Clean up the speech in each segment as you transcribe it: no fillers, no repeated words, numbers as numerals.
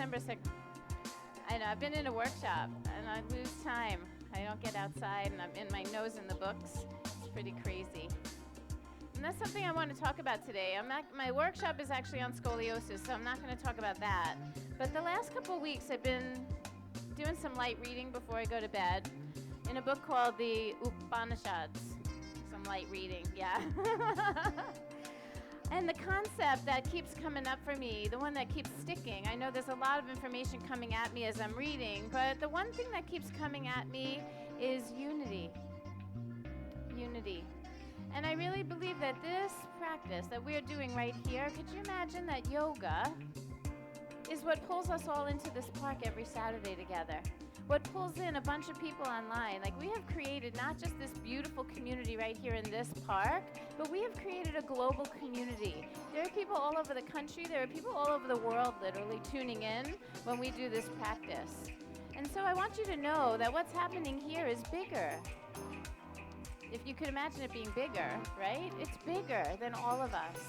September 6th. I know, I've been in a workshop, and I lose time. I don't get outside, and I'm in my nose in the books. It's pretty crazy. And that's something I want to talk about today. My workshop is actually on scoliosis, so I'm not going to talk about that. But the last couple of weeks, I've been doing some light reading before I go to bed in a book called the Upanishads. Some light reading, yeah. And the concept that keeps coming up for me, the one that keeps sticking, I know there's a lot of information coming at me as I'm reading, but the one thing that keeps coming at me is unity. Unity. And I really believe that this practice that we're doing right here, could you imagine that yoga is what pulls us all into this park every Saturday together? What pulls in a bunch of people online. Like, we have created not just this beautiful community right here in this park, but we have created a global community. There are people all over the country, there are people all over the world literally tuning in when we do this practice. And so I want you to know that what's happening here is bigger. If you could imagine it being bigger, right? It's bigger than all of us.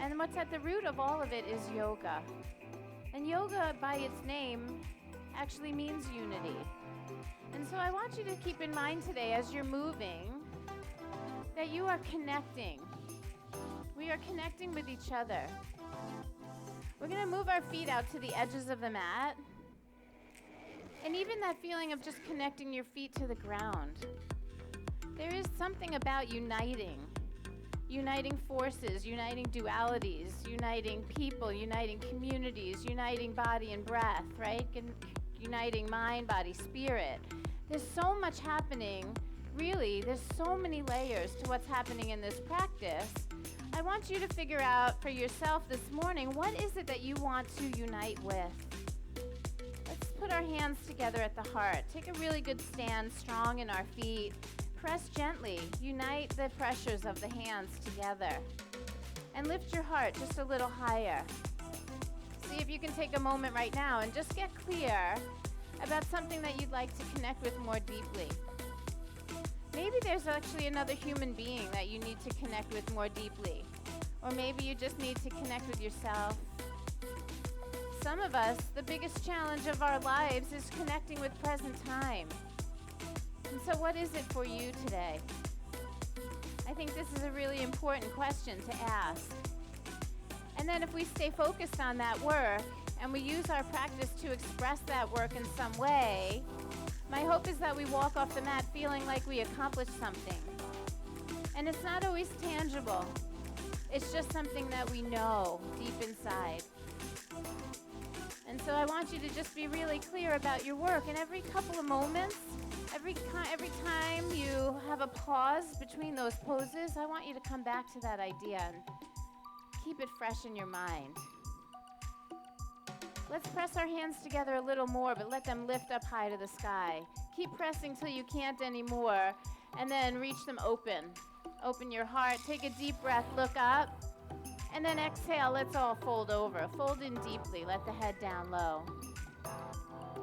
And what's at the root of all of it is yoga. And yoga, by its name, actually means unity. And so I want you to keep in mind today as you're moving that you are connecting. We are connecting with each other. We're going to move our feet out to the edges of the mat. And even that feeling of just connecting your feet to the ground. There is something about uniting forces, uniting dualities, uniting people, uniting communities, uniting body and breath, right? Uniting mind, body, spirit. There's so much happening. Really, there's so many layers to what's happening in this practice. I want you to figure out for yourself this morning, what is it that you want to unite with? Let's put our hands together at the heart. Take a really good stand, strong in our feet. Press gently. Unite the pressures of the hands together. And lift your heart just a little higher. See if you can take a moment right now and just get clear about something that you'd like to connect with more deeply. Maybe there's actually another human being that you need to connect with more deeply. Or maybe you just need to connect with yourself. Some of us, the biggest challenge of our lives is connecting with present time. And so what is it for you today? I think this is a really important question to ask. And then if we stay focused on that work and we use our practice to express that work in some way, my hope is that we walk off the mat feeling like we accomplished something. And it's not always tangible. It's just something that we know deep inside. And so I want you to just be really clear about your work. And every couple of moments, every time you have a pause between those poses, I want you to come back to that idea and keep it fresh in your mind. Let's press our hands together a little more, but let them lift up high to the sky. Keep pressing till you can't anymore, and then reach them open. Open your heart, take a deep breath, look up, and then exhale, let's all fold over. Fold in deeply, let the head down low.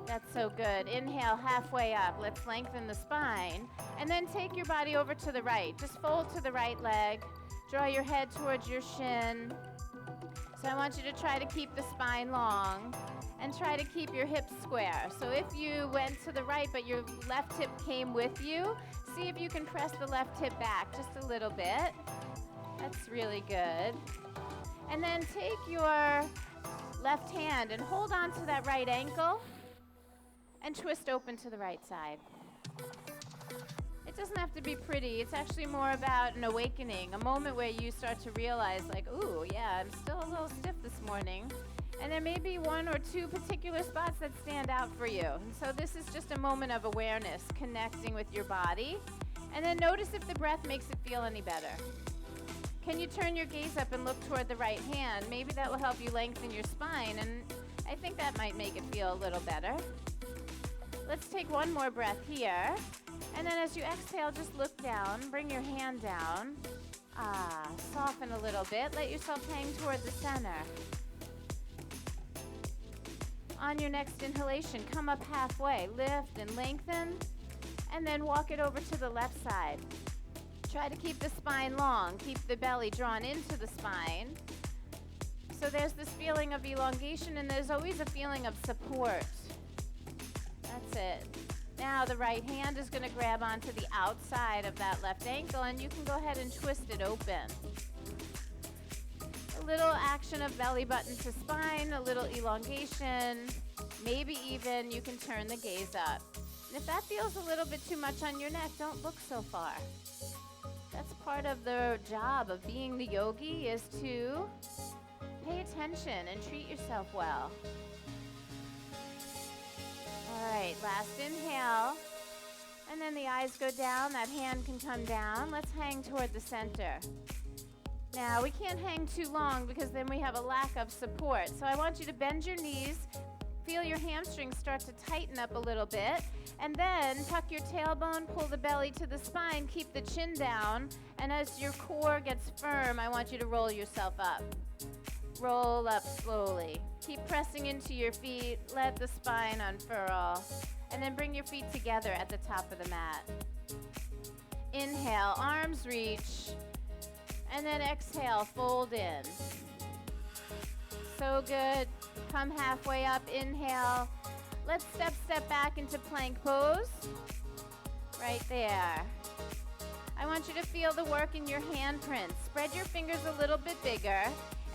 That's so good. Inhale, halfway up. Let's lengthen the spine. And then take your body over to the right. Just fold to the right leg. Draw your head towards your shin. So I want you to try to keep the spine long and try to keep your hips square. So if you went to the right but your left hip came with you, see if you can press the left hip back just a little bit. That's really good. And then take your left hand and hold on to that right ankle and twist open to the right side. It doesn't have to be pretty. It's actually more about an awakening, a moment where you start to realize, like, ooh, yeah, I'm still a little stiff this morning. And there may be one or two particular spots that stand out for you. And so this is just a moment of awareness, connecting with your body. And then notice if the breath makes it feel any better. Can you turn your gaze up and look toward the right hand? Maybe that will help you lengthen your spine, and I think that might make it feel a little better. Let's take one more breath here. And then as you exhale, just look down, bring your hand down. Soften a little bit. Let yourself hang toward the center. On your next inhalation, come up halfway. Lift and lengthen. And then walk it over to the left side. Try to keep the spine long. Keep the belly drawn into the spine. So there's this feeling of elongation, and there's always a feeling of support. That's it. Now the right hand is going to grab onto the outside of that left ankle, and you can go ahead and twist it open. A little action of belly button to spine, a little elongation. Maybe even you can turn the gaze up. And if that feels a little bit too much on your neck, don't look so far. That's part of the job of being the yogi, is to pay attention and treat yourself well. All right, last inhale. And then the eyes go down, that hand can come down. Let's hang toward the center. Now, we can't hang too long because then we have a lack of support. So I want you to bend your knees, feel your hamstrings start to tighten up a little bit, and then tuck your tailbone, pull the belly to the spine, keep the chin down, and as your core gets firm, I want you to roll yourself up. Roll up slowly. Keep pressing into your feet, let the spine unfurl, and then bring your feet together at the top of the mat. Inhale, arms reach, and then exhale, fold in. So good. Come halfway up, inhale. Let's step back into plank pose. Right there. I want you to feel the work in your handprints. Spread your fingers a little bit bigger,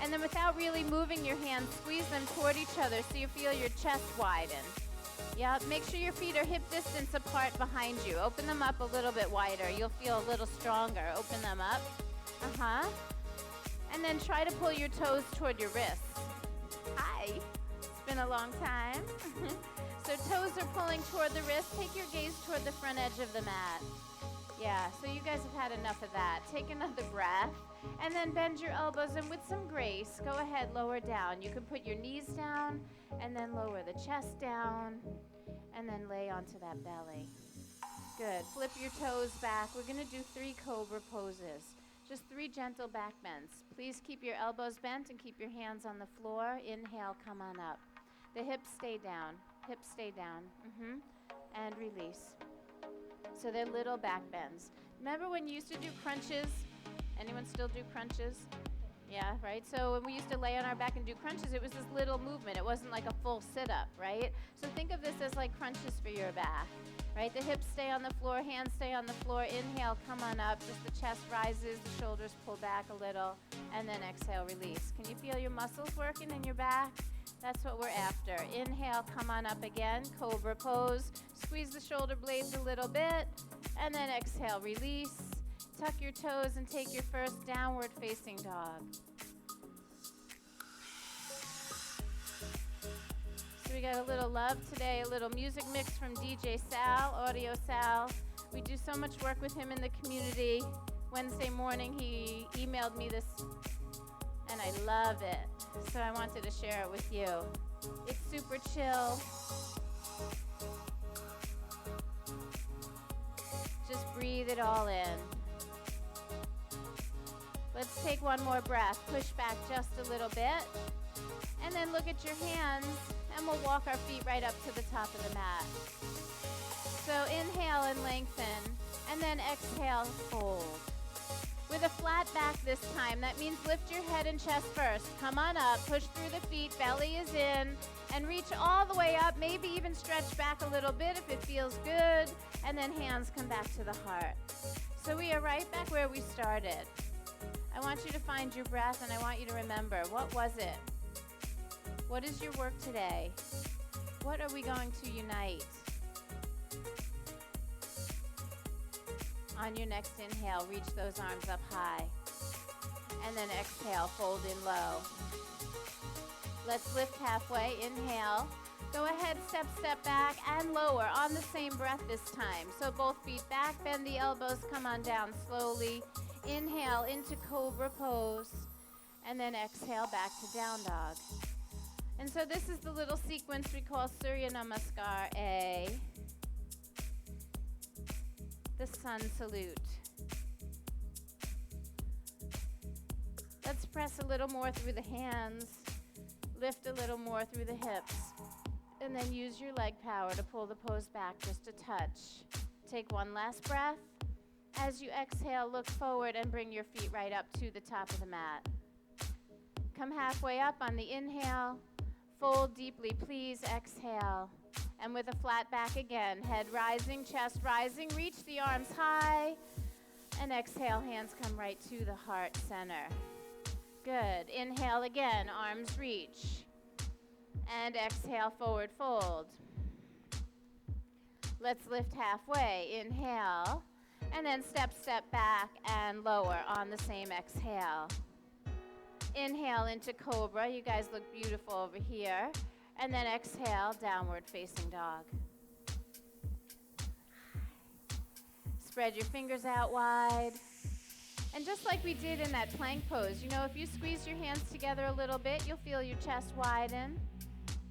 and then without really moving your hands, squeeze them toward each other so you feel your chest widen. Yeah, make sure your feet are hip distance apart behind you. Open them up a little bit wider. You'll feel a little stronger. Open them up. And then try to pull your toes toward your wrists. Hi. It's been a long time. So toes are pulling toward the wrist. Take your gaze toward the front edge of the mat. Yeah, so you guys have had enough of that. Take another breath. And then bend your elbows, and with some grace, go ahead, lower down. You can put your knees down, and then lower the chest down, and then lay onto that belly. Good. Flip your toes back. We're going to do 3 cobra poses. Just 3 gentle back bends. Please keep your elbows bent and keep your hands on the floor. Inhale, come on up. The hips stay down. Hips stay down. And release. So they're little back bends. Remember when you used to do crunches? Anyone still do crunches? Yeah, right? So when we used to lay on our back and do crunches, it was this little movement. It wasn't like a full sit-up, right? So think of this as like crunches for your back, right? The hips stay on the floor, hands stay on the floor. Inhale, come on up. Just the chest rises, the shoulders pull back a little, and then exhale, release. Can you feel your muscles working in your back? That's what we're after. Inhale, come on up again, cobra pose. Squeeze the shoulder blades a little bit, and then exhale, release. Tuck your toes and take your first downward facing dog. So we got a little love today, a little music mix from DJ Sal, Audio Sal. We do so much work with him in the community. Wednesday morning he emailed me this, and I love it. So I wanted to share it with you. It's super chill. Just breathe it all in. Let's take one more breath. Push back just a little bit. And then look at your hands, and we'll walk our feet right up to the top of the mat. So inhale and lengthen, and then exhale, fold. With a flat back this time, that means lift your head and chest first. Come on up, push through the feet, belly is in, and reach all the way up, maybe even stretch back a little bit if it feels good, and then hands come back to the heart. So we are right back where we started. I want you to find your breath, and I want you to remember, what was it? What is your work today? What are we going to unite? On your next inhale, reach those arms up high. And then exhale, fold in low. Let's lift halfway. Inhale. Go ahead, step back, and lower on the same breath this time. So both feet back, bend the elbows, come on down slowly. Inhale into cobra pose, and then exhale back to down dog. And so this is the little sequence we call Surya Namaskar A, the sun salute. Let's press a little more through the hands, lift a little more through the hips, and then use your leg power to pull the pose back just a touch. Take one last breath. As you exhale, look forward and bring your feet right up to the top of the mat. Come halfway up on the inhale. Fold deeply, please. Exhale. And with a flat back again. Head rising, chest rising. Reach the arms high. And exhale, hands come right to the heart center. Good. Inhale again, arms reach. And exhale, forward fold. Let's lift halfway. Inhale. And then step back and lower on the same exhale. Inhale into cobra. You guys look beautiful over here. And then exhale, downward facing dog. Spread your fingers out wide. And just like we did in that plank pose, you know, if you squeeze your hands together a little bit, you'll feel your chest widen.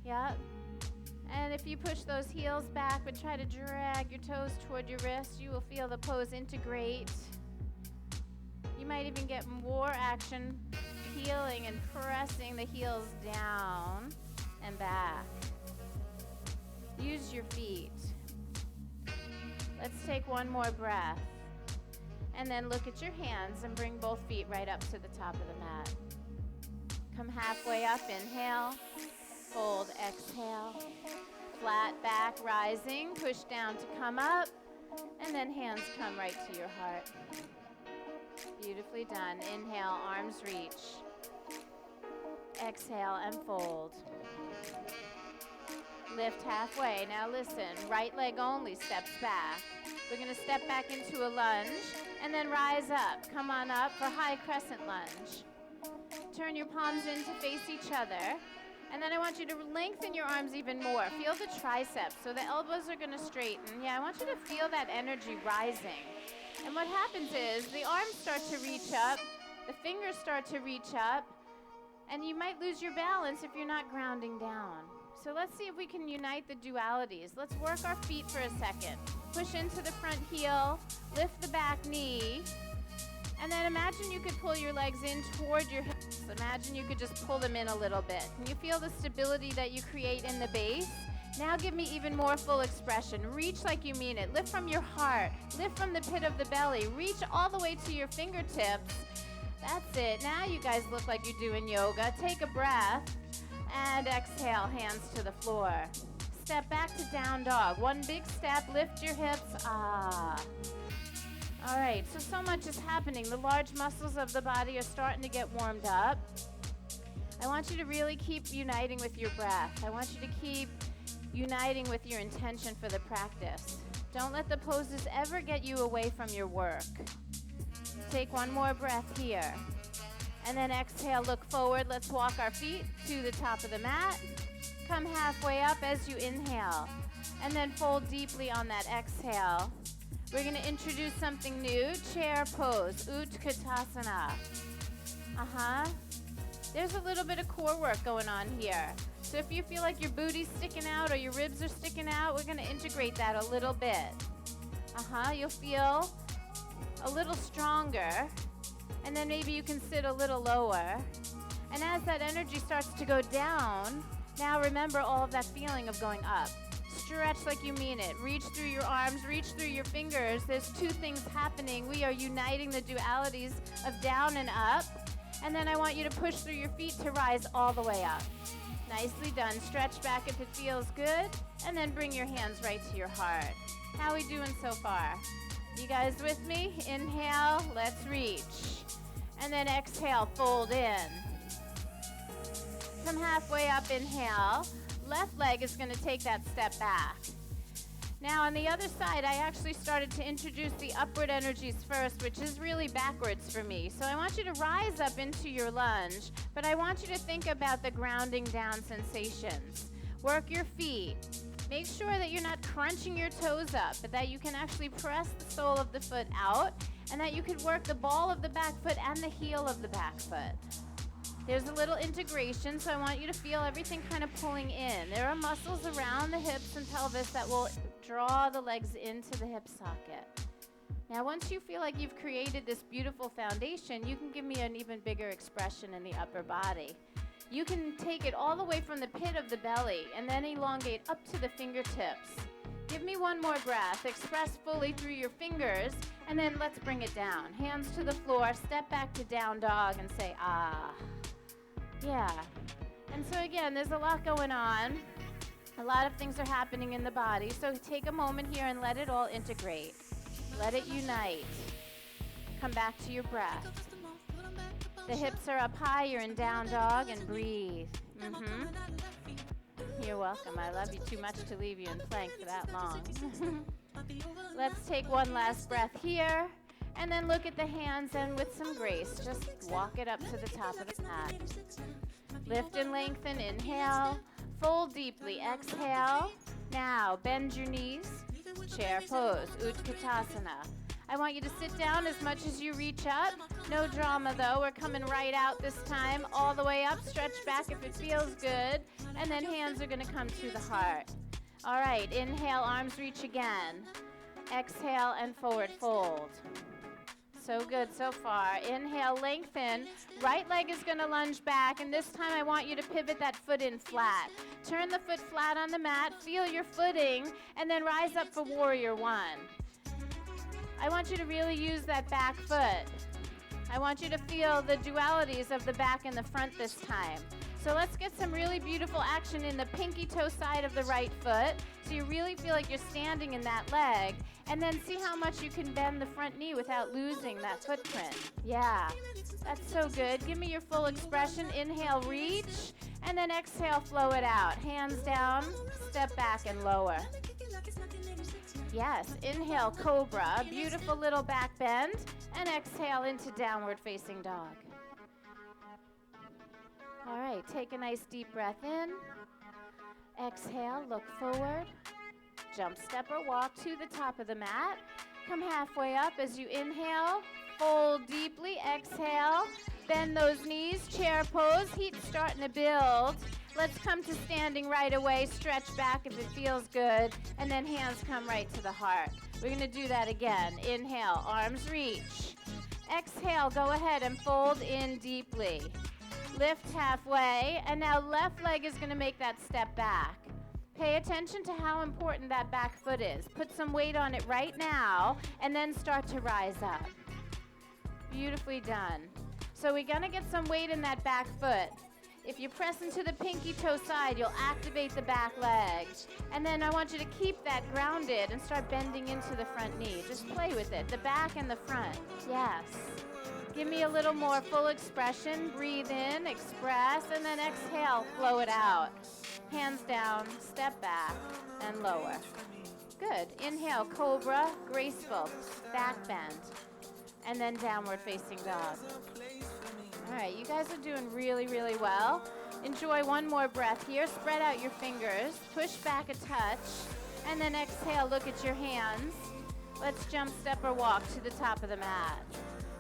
Yep. And if you push those heels back but try to drag your toes toward your wrists, you will feel the pose integrate. You might even get more action peeling and pressing the heels down and back. Use your feet. Let's take one more breath. And then look at your hands and bring both feet right up to the top of the mat. Come halfway up, inhale. Fold, exhale. Flat back, rising. Push down to come up. And then hands come right to your heart. Beautifully done. Inhale, arms reach. Exhale and fold. Lift halfway. Now listen, right leg only steps back. We're going to step back into a lunge and then rise up. Come on up for high crescent lunge. Turn your palms in to face each other. And then I want you to lengthen your arms even more. Feel the triceps. So the elbows are going to straighten. Yeah, I want you to feel that energy rising. And what happens is the arms start to reach up. The fingers start to reach up. And you might lose your balance if you're not grounding down. So let's see if we can unite the dualities. Let's work our feet for a second. Push into the front heel. Lift the back knee. And then imagine you could pull your legs in toward your hips. Imagine you could just pull them in a little bit. Can you feel the stability that you create in the base? Now give me even more full expression. Reach like you mean it. Lift from your heart. Lift from the pit of the belly. Reach all the way to your fingertips. That's it. Now you guys look like you're doing yoga. Take a breath. And exhale, hands to the floor. Step back to down dog. One big step. Lift your hips. Ah. All right, so much is happening. The large muscles of the body are starting to get warmed up. I want you to really keep uniting with your breath. I want you to keep uniting with your intention for the practice. Don't let the poses ever get you away from your work. Take one more breath here. And then exhale, look forward. Let's walk our feet to the top of the mat. Come halfway up as you inhale. And then fold deeply on that exhale. We're going to introduce something new, chair pose, Utkatasana. There's a little bit of core work going on here. So if you feel like your booty's sticking out or your ribs are sticking out, we're going to integrate that a little bit. You'll feel a little stronger, and then maybe you can sit a little lower. And as that energy starts to go down, now remember all of that feeling of going up. Stretch like you mean it. Reach through your arms, reach through your fingers. There's two things happening. We are uniting the dualities of down and up. And then I want you to push through your feet to rise all the way up. Nicely done. Stretch back if it feels good. And then bring your hands right to your heart. How are we doing so far? You guys with me? Inhale, let's reach. And then exhale, fold in. Come halfway up, inhale. Left leg is going to take that step back. Now on the other side, I actually started to introduce the upward energies first, which is really backwards for me. So I want you to rise up into your lunge, but I want you to think about the grounding down sensations. Work your feet. Make sure that you're not crunching your toes up, but that you can actually press the sole of the foot out, and that you could work the ball of the back foot and the heel of the back foot. There's a little integration, so I want you to feel everything kind of pulling in. There are muscles around the hips and pelvis that will draw the legs into the hip socket. Now, once you feel like you've created this beautiful foundation, you can give me an even bigger expression in the upper body. You can take it all the way from the pit of the belly and then elongate up to the fingertips. Give me one more breath. Express fully through your fingers, and then let's bring it down. Hands to the floor, step back to down dog and say, ah. Yeah. And so again, there's a lot going on. A lot of things are happening in the body. So take a moment here and let it all integrate. Let it unite. Come back to your breath. The hips are up high. You're in down dog and breathe. You're welcome. I love you too much to leave you in plank for that long. Let's take one last breath here. And then look at the hands and with some grace, just walk it up to the top of the mat. Lift and lengthen. Inhale. Fold deeply. Exhale. Now bend your knees. Chair pose. Utkatasana. I want you to sit down as much as you reach up. No drama though. We're coming right out this time. All the way up. Stretch back if it feels good. And then hands are going to come to the heart. All right. Inhale. Arms reach again. Exhale and forward fold. So good so far. Inhale, lengthen. Right leg is going to lunge back, and this time I want you to pivot that foot in flat. Turn the foot flat on the mat, feel your footing, and then rise up for warrior one. I want you to really use that back foot. I want you to feel the dualities of the back and the front this time. So let's get some really beautiful action in the pinky toe side of the right foot. So you really feel like you're standing in that leg. And then see how much you can bend the front knee without losing that footprint. Yeah, that's so good. Give me your full expression. Inhale, reach. And then exhale, flow it out. Hands down, step back and lower. Yes, inhale, cobra. Beautiful little back bend. And exhale into downward facing dog. All right, take a nice deep breath in. Exhale, look forward. Jump, step, or walk to the top of the mat. Come halfway up as you inhale. Fold deeply. Exhale. Bend those knees. Chair pose. Heat starting to build. Let's come to standing right away. Stretch back if it feels good. And then hands come right to the heart. We're going to do that again. Inhale. Arms reach. Exhale. Go ahead and fold in deeply. Lift halfway. And now left leg is going to make that step back. Pay attention to how important that back foot is. Put some weight on it right now, and then start to rise up. Beautifully done. So we're going to get some weight in that back foot. If you press into the pinky toe side, you'll activate the back leg. And then I want you to keep that grounded and start bending into the front knee. Just play with it, the back and the front. Yes. Give me a little more full expression. Breathe in, express, and then exhale, flow it out. Hands down, step back, and lower. Good. Inhale, cobra, graceful, back bend, and then downward facing dog. All right, you guys are doing really, really well. Enjoy one more breath here. Spread out your fingers, push back a touch, and then exhale, look at your hands. Let's jump, step, or walk to the top of the mat.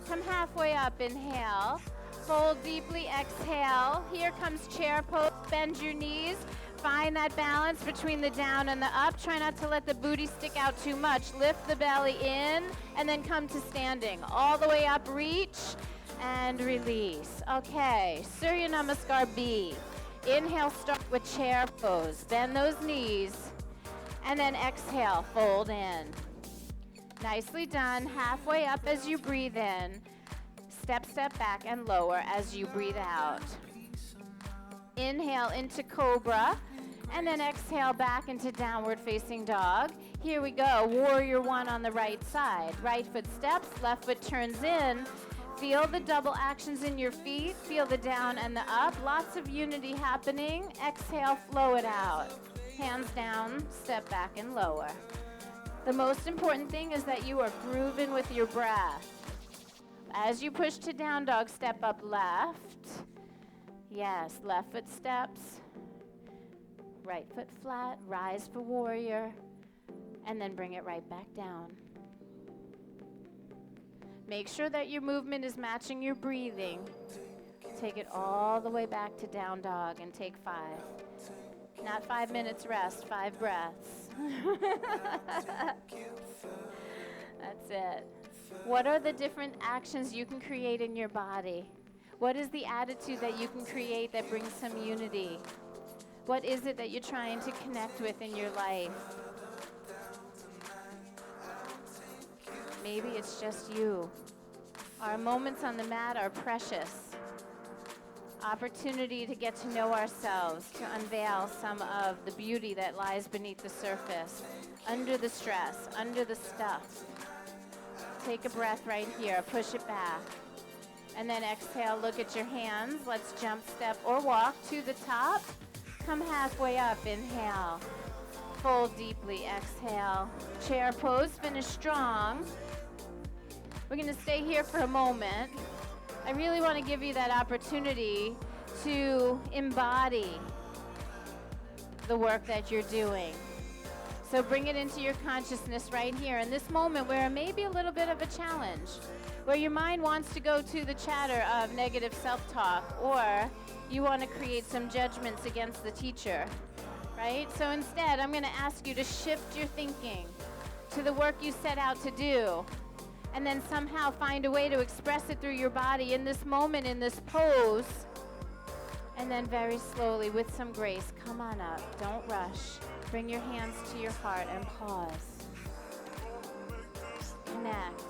Come halfway up, inhale. Fold deeply, exhale. Here comes chair pose. Bend your knees. Find that balance between the down and the up. Try not to let the booty stick out too much. Lift the belly in and then come to standing. All the way up, reach and release. Okay, Surya Namaskar B. Inhale, start with chair pose. Bend those knees and then exhale, fold in. Nicely done. Halfway up as you breathe in. Step, step back and lower as you breathe out. Inhale into cobra, and then exhale back into downward facing dog. Here we go. Warrior one on the right side. Right foot steps, left foot turns in. Feel the double actions in your feet. Feel the down and the up. Lots of unity happening. Exhale, flow it out. Hands down, step back and lower. The most important thing is that you are grooving with your breath. As you push to down dog, step up left. Yes, left foot steps. Right foot flat, rise for warrior, and then bring it right back down. Make sure that your movement is matching your breathing. Take it all the way back to down dog and take 5. Not 5 minutes rest, 5 breaths. That's it. What are the different actions you can create in your body? What is the attitude that you can create that brings some unity? What is it that you're trying to connect with in your life? Maybe it's just you. Our moments on the mat are precious. Opportunity to get to know ourselves, to unveil some of the beauty that lies beneath the surface, under the stress, under the stuff. Take a breath right here, push it back. And then exhale, look at your hands. Let's jump, step, or walk to the top. Come halfway up, inhale. Fold deeply, exhale. Chair pose, finish strong. We're gonna stay here for a moment. I really want to give you that opportunity to embody the work that you're doing. So bring it into your consciousness right here in this moment where it may be a little bit of a challenge, where your mind wants to go to the chatter of negative self-talk, or you want to create some judgments against the teacher, right? So instead, I'm going to ask you to shift your thinking to the work you set out to do, and then somehow find a way to express it through your body in this moment, in this pose. And then very slowly, with some grace, come on up. Don't rush. Bring your hands to your heart and pause. Connect.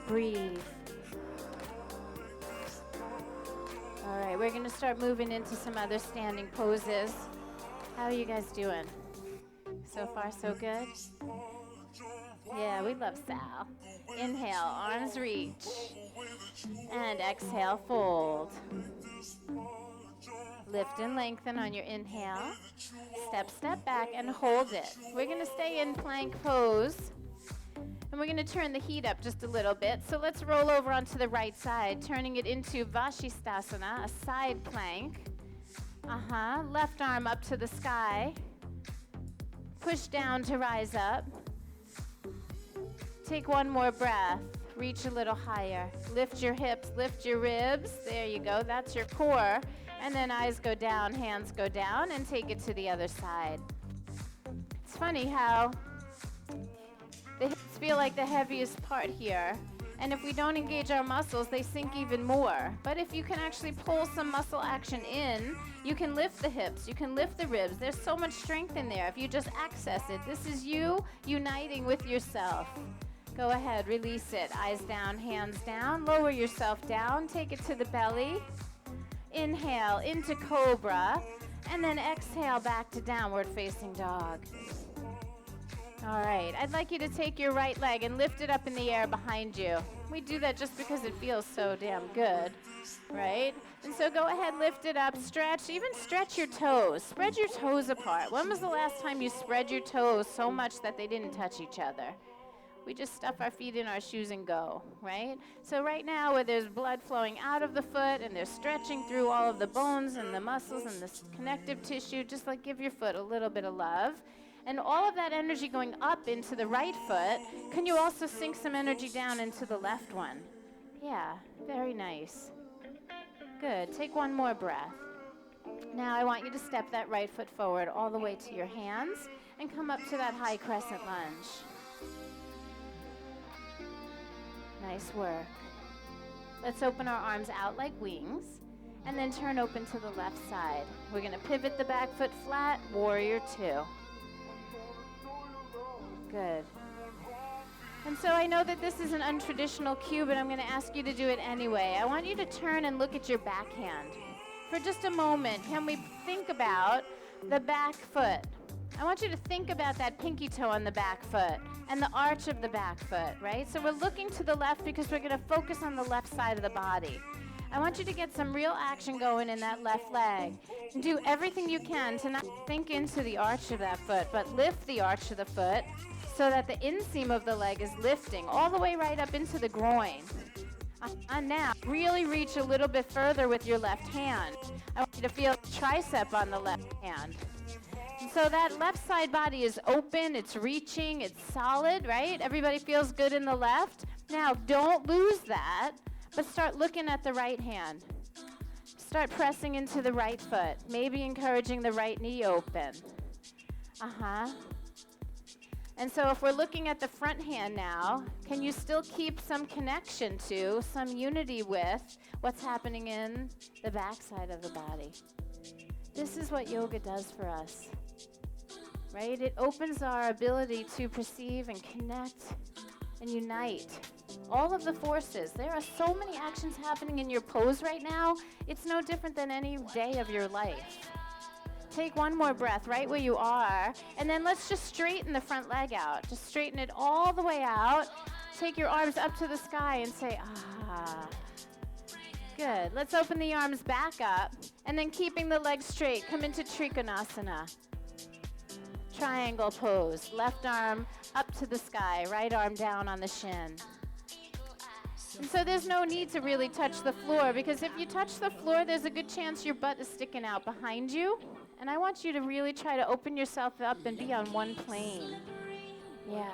Breathe. All right, we're going to start moving into some other standing poses. How are you guys doing? So far, so good? Yeah, we love Sal. Inhale, arms reach. And exhale, fold. Lift and lengthen on your inhale. Step, step back and hold it. We're going to stay in plank pose. And we're going to turn the heat up just a little bit. So let's roll over onto the right side, turning it into Vashisthasana, a side plank. Left arm up to the sky. Push down to rise up. Take one more breath. Reach a little higher. Lift your hips, lift your ribs. There you go. That's your core. And then eyes go down, hands go down, and take it to the other side. It's funny how the hips feel like the heaviest part here. And if we don't engage our muscles, they sink even more. But if you can actually pull some muscle action in, you can lift the hips, you can lift the ribs. There's so much strength in there if you just access it. This is you uniting with yourself. Go ahead, release it. Eyes down, hands down. Lower yourself down. Take it to the belly. Inhale into cobra. And then exhale back to downward facing dog. All right, I'd like you to take your right leg and lift it up in the air behind you. We do that just because it feels so damn good, right? And so go ahead, lift it up, stretch, even stretch your toes. Spread your toes apart. When was the last time you spread your toes so much that they didn't touch each other? We just stuff our feet in our shoes and go, right? So right now, where there's blood flowing out of the foot and they're stretching through all of the bones and the muscles and the connective tissue, just like give your foot a little bit of love. And all of that energy going up into the right foot, can you also sink some energy down into the left one? Yeah, very nice. Good. Take one more breath. Now I want you to step that right foot forward all the way to your hands and come up to that high crescent lunge. Nice work. Let's open our arms out like wings and then turn open to the left side. We're going to pivot the back foot flat, warrior two. Good. And so I know that this is an untraditional cue, but I'm going to ask you to do it anyway. I want you to turn and look at your backhand. For just a moment, can we think about the back foot? I want you to think about that pinky toe on the back foot and the arch of the back foot, right? So we're looking to the left because we're going to focus on the left side of the body. I want you to get some real action going in that left leg. And do everything you can to not sink into the arch of that foot, but lift the arch of the foot so that the inseam of the leg is lifting all the way right up into the groin. And now, really reach a little bit further with your left hand. I want you to feel the tricep on the left hand. And so that left side body is open, it's reaching, it's solid, right? Everybody feels good in the left. Now, don't lose that, but start looking at the right hand. Start pressing into the right foot, maybe encouraging the right knee open. And so if we're looking at the front hand now, can you still keep some connection to, some unity with what's happening in the back side of the body? This is what yoga does for us, right? It opens our ability to perceive and connect and unite all of the forces. There are so many actions happening in your pose right now. It's no different than any day of your life. Take one more breath right where you are, and then let's just straighten the front leg out. Just straighten it all the way out. Take your arms up to the sky and say, ah. Good. Let's open the arms back up, and then keeping the legs straight, come into Trikonasana. Triangle pose. Left arm up to the sky, right arm down on the shin. And so there's no need to really touch the floor, because if you touch the floor, there's a good chance your butt is sticking out behind you. And I want you to really try to open yourself up and be on one plane. Yeah.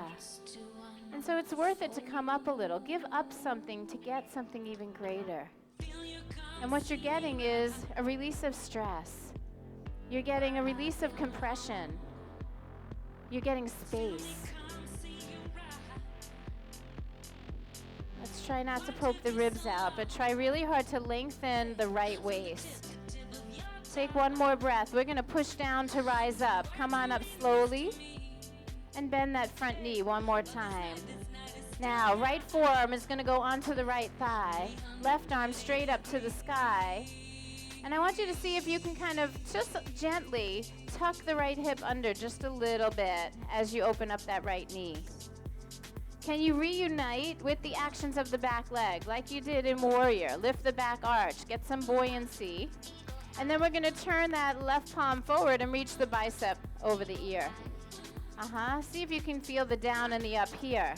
And so it's worth it to come up a little. Give up something to get something even greater. And what you're getting is a release of stress. You're getting a release of compression. You're getting space. Let's try not to poke the ribs out, but try really hard to lengthen the right waist. Take one more breath. We're going to push down to rise up. Come on up slowly. And bend that front knee one more time. Now, right forearm is going to go onto the right thigh. Left arm straight up to the sky. And I want you to see if you can kind of just gently tuck the right hip under just a little bit as you open up that right knee. Can you reunite with the actions of the back leg like you did in Warrior? Lift the back arch. Get some buoyancy. And then we're going to turn that left palm forward and reach the bicep over the ear. See if you can feel the down and the up here.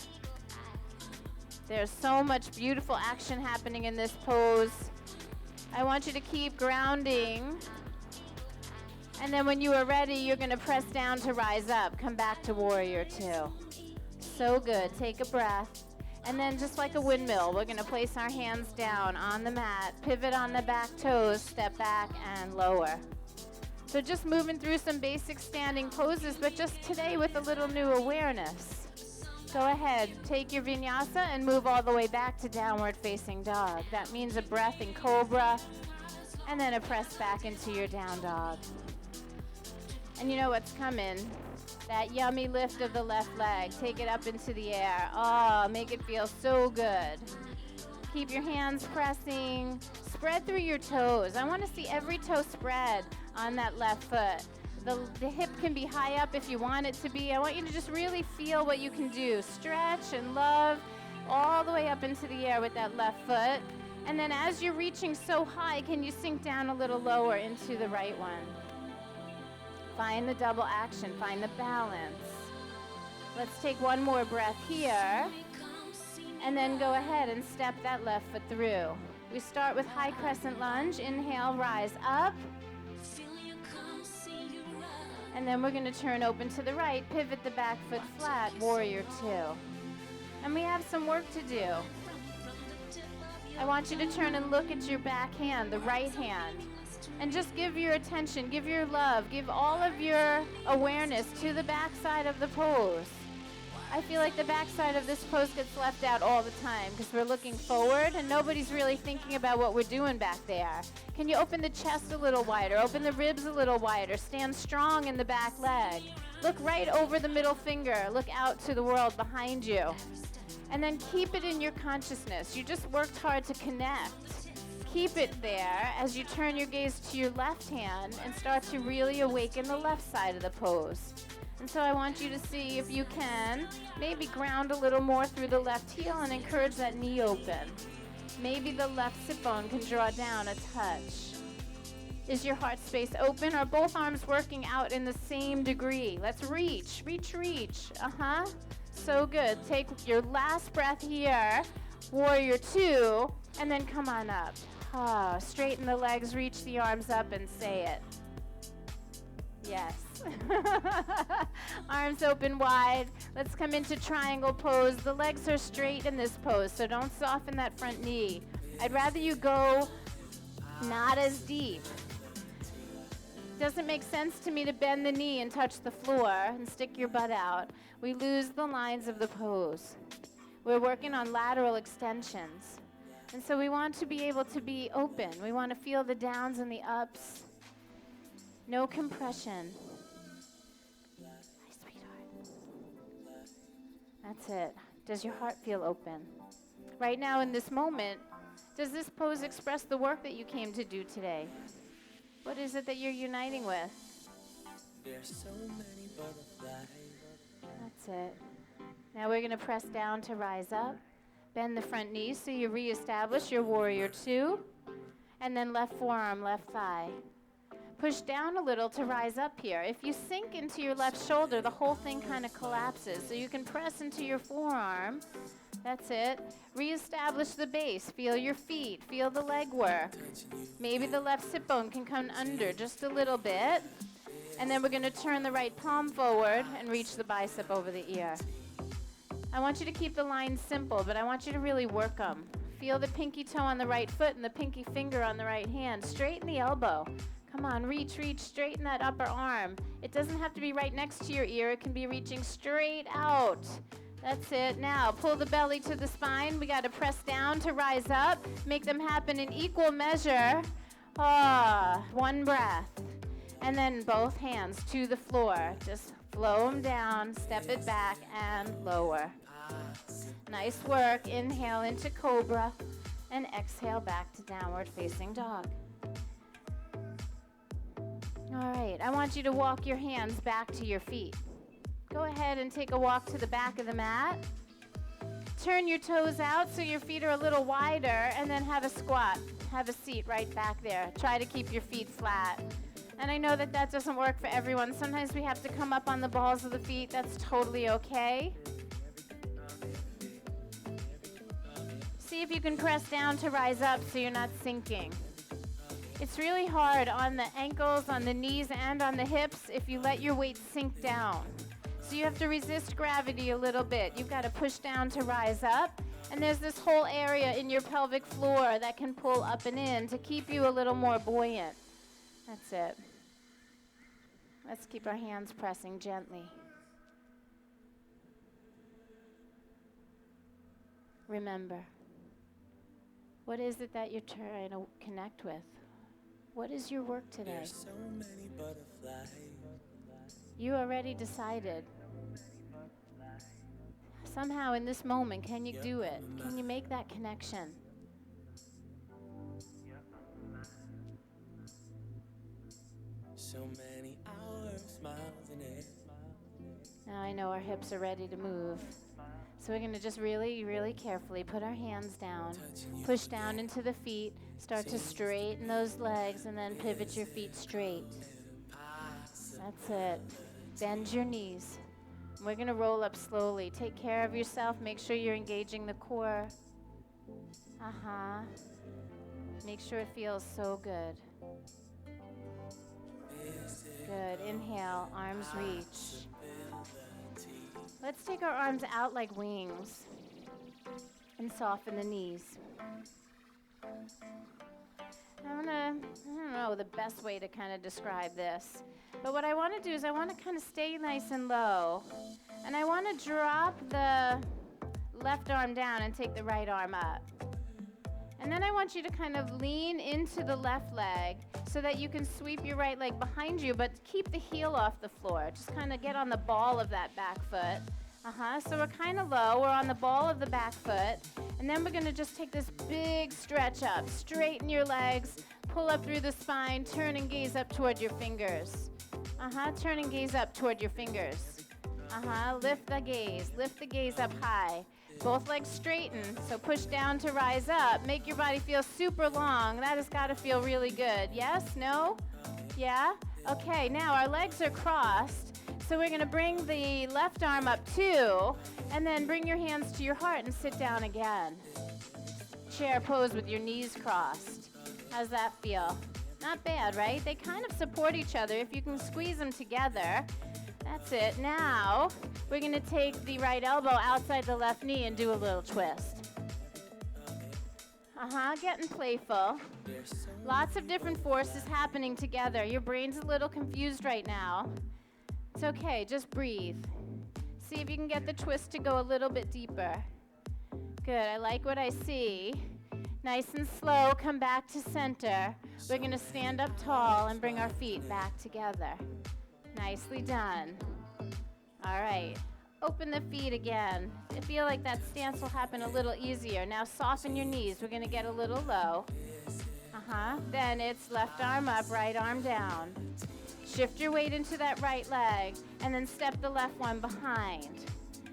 There's so much beautiful action happening in this pose. I want you to keep grounding. And then when you are ready, you're going to press down to rise up. Come back to Warrior 2. So good. Take a breath. And then just like a windmill, we're going to place our hands down on the mat, pivot on the back toes, step back and lower. So just moving through some basic standing poses, but just today with a little new awareness. Go ahead, take your vinyasa and move all the way back to downward facing dog. That means a breath in cobra and then a press back into your down dog. And you know what's coming? That yummy lift of the left leg. Take it up into the air. Oh, make it feel so good. Keep your hands pressing. Spread through your toes. I want to see every toe spread on that left foot. The hip can be high up if you want it to be. I want you to just really feel what you can do. Stretch and love all the way up into the air with that left foot. And then as you're reaching so high, can you sink down a little lower into the right one? Find the double action, find the balance. Let's take one more breath here, and then go ahead and step that left foot through. We start with high crescent lunge, inhale, rise up. And then we're gonna turn open to the right, pivot the back foot flat, Warrior 2. And we have some work to do. I want you to turn and look at your back hand, the right hand. And just give your attention, give your love, give all of your awareness to the back side of the pose. I feel like the back side of this pose gets left out all the time because we're looking forward and nobody's really thinking about what we're doing back there. Can you open the chest a little wider, open the ribs a little wider, stand strong in the back leg. Look right over the middle finger, look out to the world behind you. And then keep it in your consciousness. You just worked hard to connect. Keep it there as you turn your gaze to your left hand and start to really awaken the left side of the pose. And so I want you to see if you can maybe ground a little more through the left heel and encourage that knee open. Maybe the left sit bone can draw down a touch. Is your heart space open? Are both arms working out in the same degree? Let's reach, reach, reach. So good. Take your last breath here, Warrior 2, and then come on up. Straighten the legs, reach the arms up, and say it. Yes. Arms open wide. Let's come into triangle pose. The legs are straight in this pose, so don't soften that front knee. I'd rather you go not as deep. Doesn't make sense to me to bend the knee and touch the floor and stick your butt out. We lose the lines of the pose. We're working on lateral extensions. And so we want to be able to be open. We want to feel the downs and the ups. No compression. Hi, sweetheart. That's it. Does your heart feel open? Right now in this moment, does this pose express the work that you came to do today? What is it that you're uniting with? There's so many butterflies. That's it. Now we're going to press down to rise up. Bend the front knee so you reestablish your warrior two. And then left forearm, left thigh. Push down a little to rise up here. If you sink into your left shoulder, the whole thing kind of collapses. So you can press into your forearm. That's it. Reestablish the base. Feel your feet. Feel the leg work. Maybe the left sit bone can come under just a little bit. And then we're going to turn the right palm forward and reach the bicep over the ear. I want you to keep the lines simple, but I want you to really work them. Feel the pinky toe on the right foot and the pinky finger on the right hand. Straighten the elbow. Come on, reach, straighten that upper arm. It doesn't have to be right next to your ear. It can be reaching straight out. That's it. Now, pull the belly to the spine. We got to press down to rise up. Make them happen in equal measure. One breath. And then both hands to the floor. Just flow them down, step it back, and lower. Nice work. Inhale into cobra, and exhale back to downward facing dog. All right, I want you to walk your hands back to your feet. Go ahead and take a walk to the back of the mat. Turn your toes out so your feet are a little wider, and then have a squat. Have a seat right back there. Try to keep your feet flat. And I know that that doesn't work for everyone. Sometimes we have to come up on the balls of the feet. That's totally okay. See if you can press down to rise up so you're not sinking. It's really hard on the ankles, on the knees, and on the hips if you let your weight sink down. So you have to resist gravity a little bit. You've got to push down to rise up. And there's this whole area in your pelvic floor that can pull up and in to keep you a little more buoyant. That's it. Let's keep our hands pressing gently. Remember, what is it that you're trying to connect with? What is your work today? There's so many butterflies. You already decided. Somehow in this moment, can you do it? Can you make that connection? So many hours, miles in it. Now I know our hips are ready to move. So we're going to just really, really carefully put our hands down, push down into the feet, start to straighten those legs, and then pivot your feet straight. That's it. Bend your knees. We're going to roll up slowly. Take care of yourself. Make sure you're engaging the core. Make sure it feels so good. Good. Inhale, arms reach. Let's take our arms out like wings and soften the knees. I don't know the best way to kind of describe this, but what I want to do is I want to kind of stay nice and low, and I want to drop the left arm down and take the right arm up. And then I want you to kind of lean into the left leg so that you can sweep your right leg behind you, but keep the heel off the floor. Just kind of get on the ball of that back foot. So we're kind of low. We're on the ball of the back foot. And then we're going to just take this big stretch up. Straighten your legs. Pull up through the spine. Turn and gaze up toward your fingers. Turn and gaze up toward your fingers. Lift the gaze. Lift the gaze up high. Both legs straighten, so push down to rise up. Make your body feel super long. That has got to feel really good. Yes? No? Yeah? Okay, now our legs are crossed, so we're going to bring the left arm up too, and then bring your hands to your heart and sit down again. Chair pose with your knees crossed. How's that feel? Not bad, right? They kind of support each other if you can squeeze them together. That's it. Now, we're going to take the right elbow outside the left knee and do a little twist. Getting playful. Lots of different forces happening together. Your brain's a little confused right now. It's okay. Just breathe. See if you can get the twist to go a little bit deeper. Good. I like what I see. Nice and slow. Come back to center. We're going to stand up tall and bring our feet back together. Nicely done. All right. Open the feet again. I feel like that stance will happen a little easier. Now soften your knees. We're going to get a little low. Then it's left arm up, right arm down. Shift your weight into that right leg, and then step the left one behind.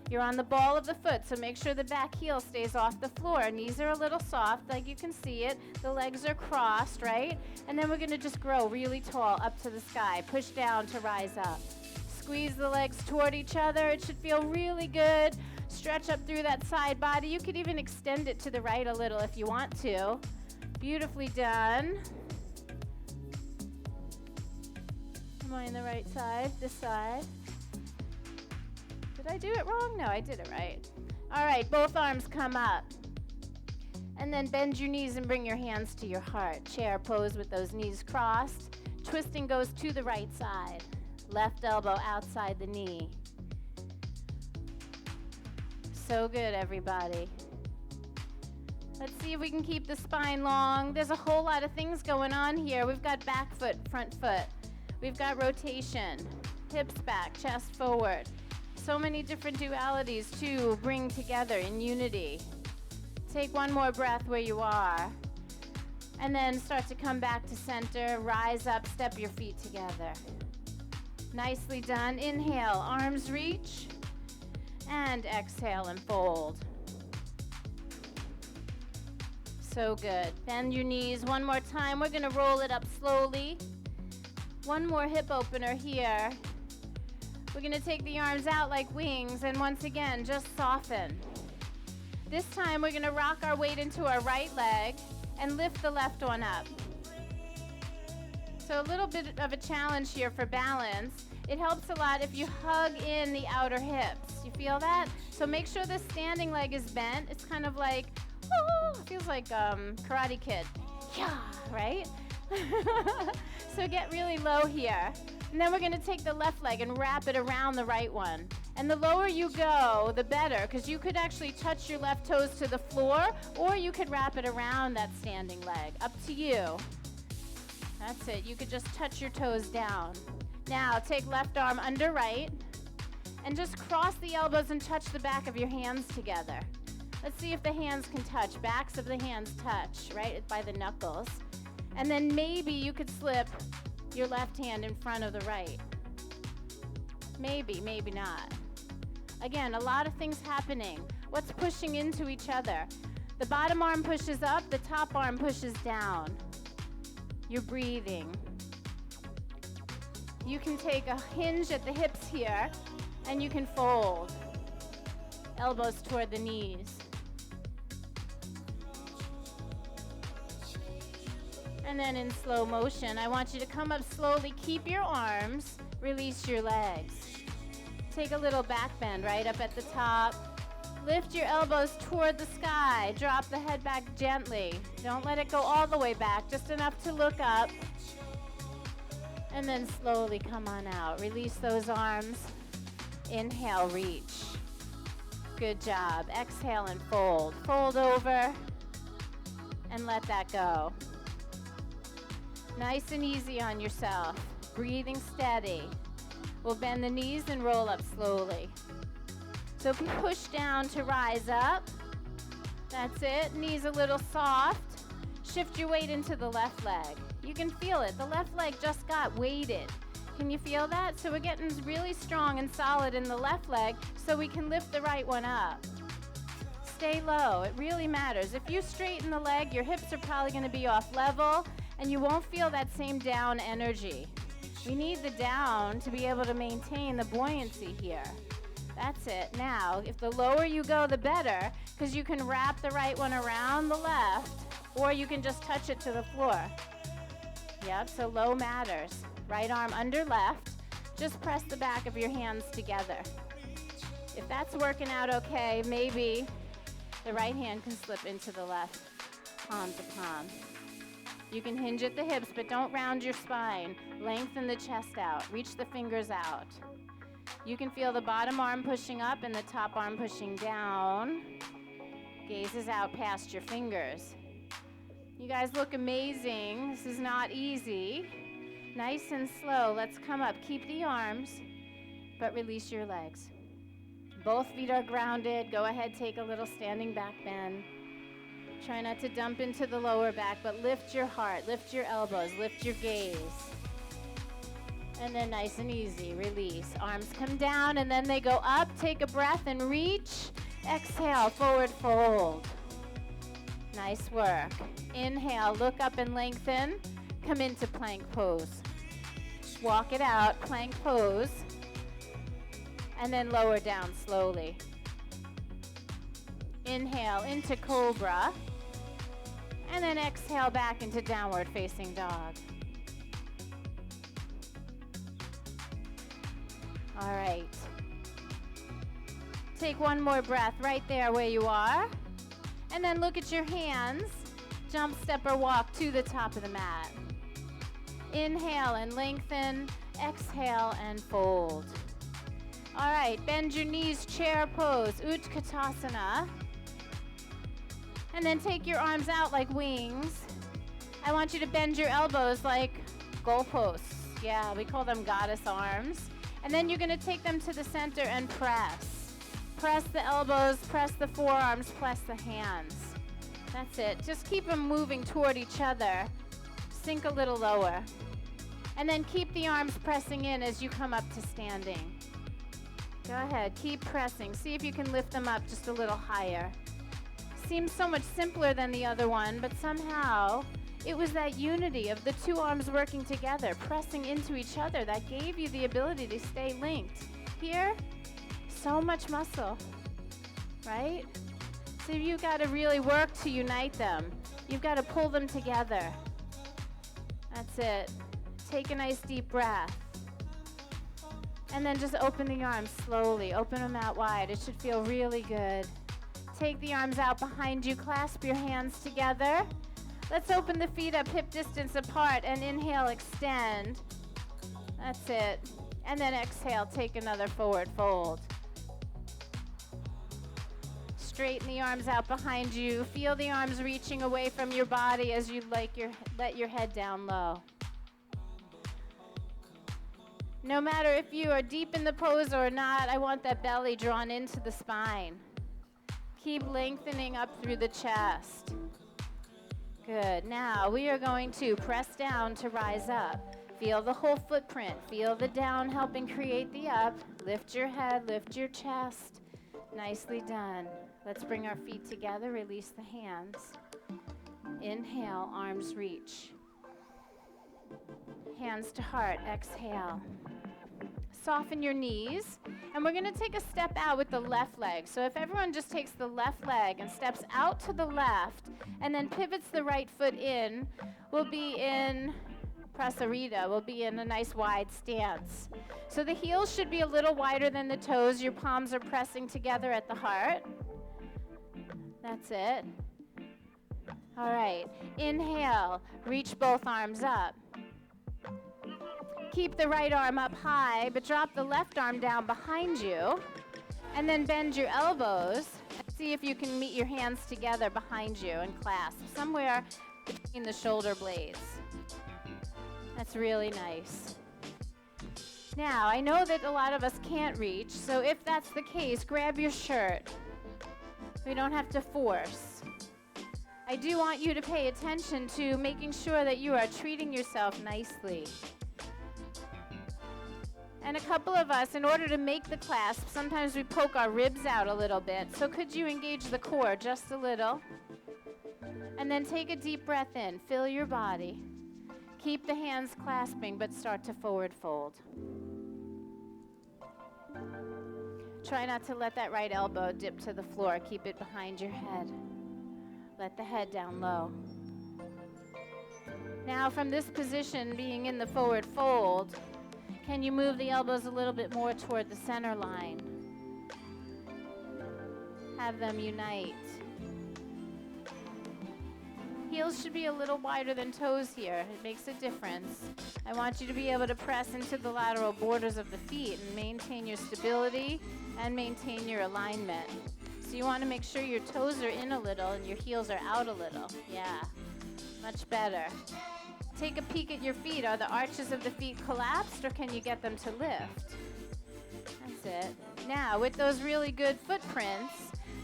You're on the ball of the foot, so make sure the back heel stays off the floor. Knees are a little soft, like you can see it. The legs are crossed, right? And then we're going to just grow really tall up to the sky. Push down to rise up. Squeeze the legs toward each other. It should feel really good. Stretch up through that side body. You could even extend it to the right a little if you want to. Beautifully done. Am I on the right side? This side. Did I do it wrong? No, I did it right. All right, both arms come up. And then bend your knees and bring your hands to your heart. Chair pose with those knees crossed. Twisting goes to the right side. Left elbow outside the knee. So good, everybody. Let's see if we can keep the spine long. There's a whole lot of things going on here. We've got back foot, front foot. We've got rotation, hips back, chest forward. So many different dualities to bring together in unity. Take one more breath where you are. And then start to come back to center. Rise up, step your feet together. Nicely done. Inhale, arms reach. And exhale and fold. So good. Bend your knees one more time. We're going to roll it up slowly. One more hip opener here. We're going to take the arms out like wings, and once again, just soften. This time, we're going to rock our weight into our right leg and lift the left one up. So a little bit of a challenge here for balance. It helps a lot if you hug in the outer hips. You feel that? So make sure the standing leg is bent. It's kind of like, oh, feels like Karate Kid. Yeah, right? So get really low here. And then we're going to take the left leg and wrap it around the right one. And the lower you go, the better, because you could actually touch your left toes to the floor, or you could wrap it around that standing leg. Up to you. That's it. You could just touch your toes down. Now, take left arm under right, and just cross the elbows and touch the back of your hands together. Let's see if the hands can touch. Backs of the hands touch, right, by the knuckles. And then maybe you could slip your left hand in front of the right. Maybe, maybe not. Again, a lot of things happening. What's pushing into each other? The bottom arm pushes up, the top arm pushes down. You're breathing. You can take a hinge at the hips here, and you can fold. Elbows toward the knees. And then in slow motion, I want you to come up slowly, keep your arms, release your legs. Take a little back bend right up at the top. Lift your elbows toward the sky. Drop the head back gently. Don't let it go all the way back, just enough to look up. And then slowly come on out. Release those arms. Inhale, reach. Good job. Exhale and fold. Fold over and let that go. Nice and easy on yourself. Breathing steady. We'll bend the knees and roll up slowly. So if you push down to rise up, that's it. Knees a little soft. Shift your weight into the left leg. You can feel it. The left leg just got weighted. Can you feel that? So we're getting really strong and solid in the left leg so we can lift the right one up. Stay low. It really matters. If you straighten the leg, your hips are probably going to be off level, and you won't feel that same down energy. We need the down to be able to maintain the buoyancy here. That's it. Now, if the lower you go, the better, because you can wrap the right one around the left, or you can just touch it to the floor. Yep, so low matters. Right arm under left. Just press the back of your hands together. If that's working out okay, maybe the right hand can slip into the left, palm to palm. You can hinge at the hips, but don't round your spine. Lengthen the chest out. Reach the fingers out. You can feel the bottom arm pushing up and the top arm pushing down. Gaze is out past your fingers. You guys look amazing. This is not easy. Nice and slow. Let's come up. Keep the arms, but release your legs. Both feet are grounded. Go ahead, take a little standing back bend. Try not to dump into the lower back, but lift your heart, lift your elbows, lift your gaze. And then nice and easy, release. Arms come down and then they go up. Take a breath and reach. Exhale, forward fold. Nice work. Inhale, look up and lengthen. Come into plank pose. Walk it out, plank pose. And then lower down slowly. Inhale into cobra. And then exhale back into downward facing dog. All right. Take one more breath right there where you are. And then look at your hands. Jump, step, or walk to the top of the mat. Inhale and lengthen. Exhale and fold. All right, bend your knees, chair pose, Utkatasana. And then take your arms out like wings. I want you to bend your elbows like goalposts. Yeah, we call them goddess arms. And then you're gonna take them to the center and press. Press the elbows, press the forearms, press the hands. That's it. Just keep them moving toward each other. Sink a little lower. And then keep the arms pressing in as you come up to standing. Go ahead, keep pressing. See if you can lift them up just a little higher. Seems so much simpler than the other one, but somehow it was that unity of the two arms working together, pressing into each other, that gave you the ability to stay linked. Here, so much muscle, right? So you've got to really work to unite them. You've got to pull them together. That's it. Take a nice deep breath. And then just open the arms slowly. Open them out wide. It should feel really good. Take the arms out behind you. Clasp your hands together. Let's open the feet up hip distance apart and inhale, extend. That's it. And then exhale, take another forward fold. Straighten the arms out behind you. Feel the arms reaching away from your body as you let your head down low. No matter if you are deep in the pose or not, I want that belly drawn into the spine. Keep lengthening up through the chest. Good. Now we are going to press down to rise up. Feel the whole footprint. Feel the down helping create the up. Lift your head, lift your chest. Nicely done. Let's bring our feet together, release the hands. Inhale, arms reach. Hands to heart, exhale. Soften your knees, and we're going to take a step out with the left leg. So if everyone just takes the left leg and steps out to the left, and then pivots the right foot in, we'll be in Prasarita. We'll be in a nice wide stance. So the heels should be a little wider than the toes. Your palms are pressing together at the heart. That's it. All right. Inhale. Reach both arms up. Keep the right arm up high, but drop the left arm down behind you. And then bend your elbows. And see if you can meet your hands together behind you and clasp somewhere between the shoulder blades. That's really nice. Now, I know that a lot of us can't reach, so if that's the case, grab your shirt. We don't have to force. I do want you to pay attention to making sure that you are treating yourself nicely. And a couple of us, in order to make the clasp, sometimes we poke our ribs out a little bit. So could you engage the core just a little? And then take a deep breath in. Fill your body. Keep the hands clasping, but start to forward fold. Try not to let that right elbow dip to the floor. Keep it behind your head. Let the head down low. Now from this position, being in the forward fold, can you move the elbows a little bit more toward the center line? Have them unite. Heels should be a little wider than toes here. It makes a difference. I want you to be able to press into the lateral borders of the feet and maintain your stability and maintain your alignment. So you want to make sure your toes are in a little and your heels are out a little. Yeah, much better. Take a peek at your feet. Are the arches of the feet collapsed, or can you get them to lift? That's it. Now, with those really good footprints,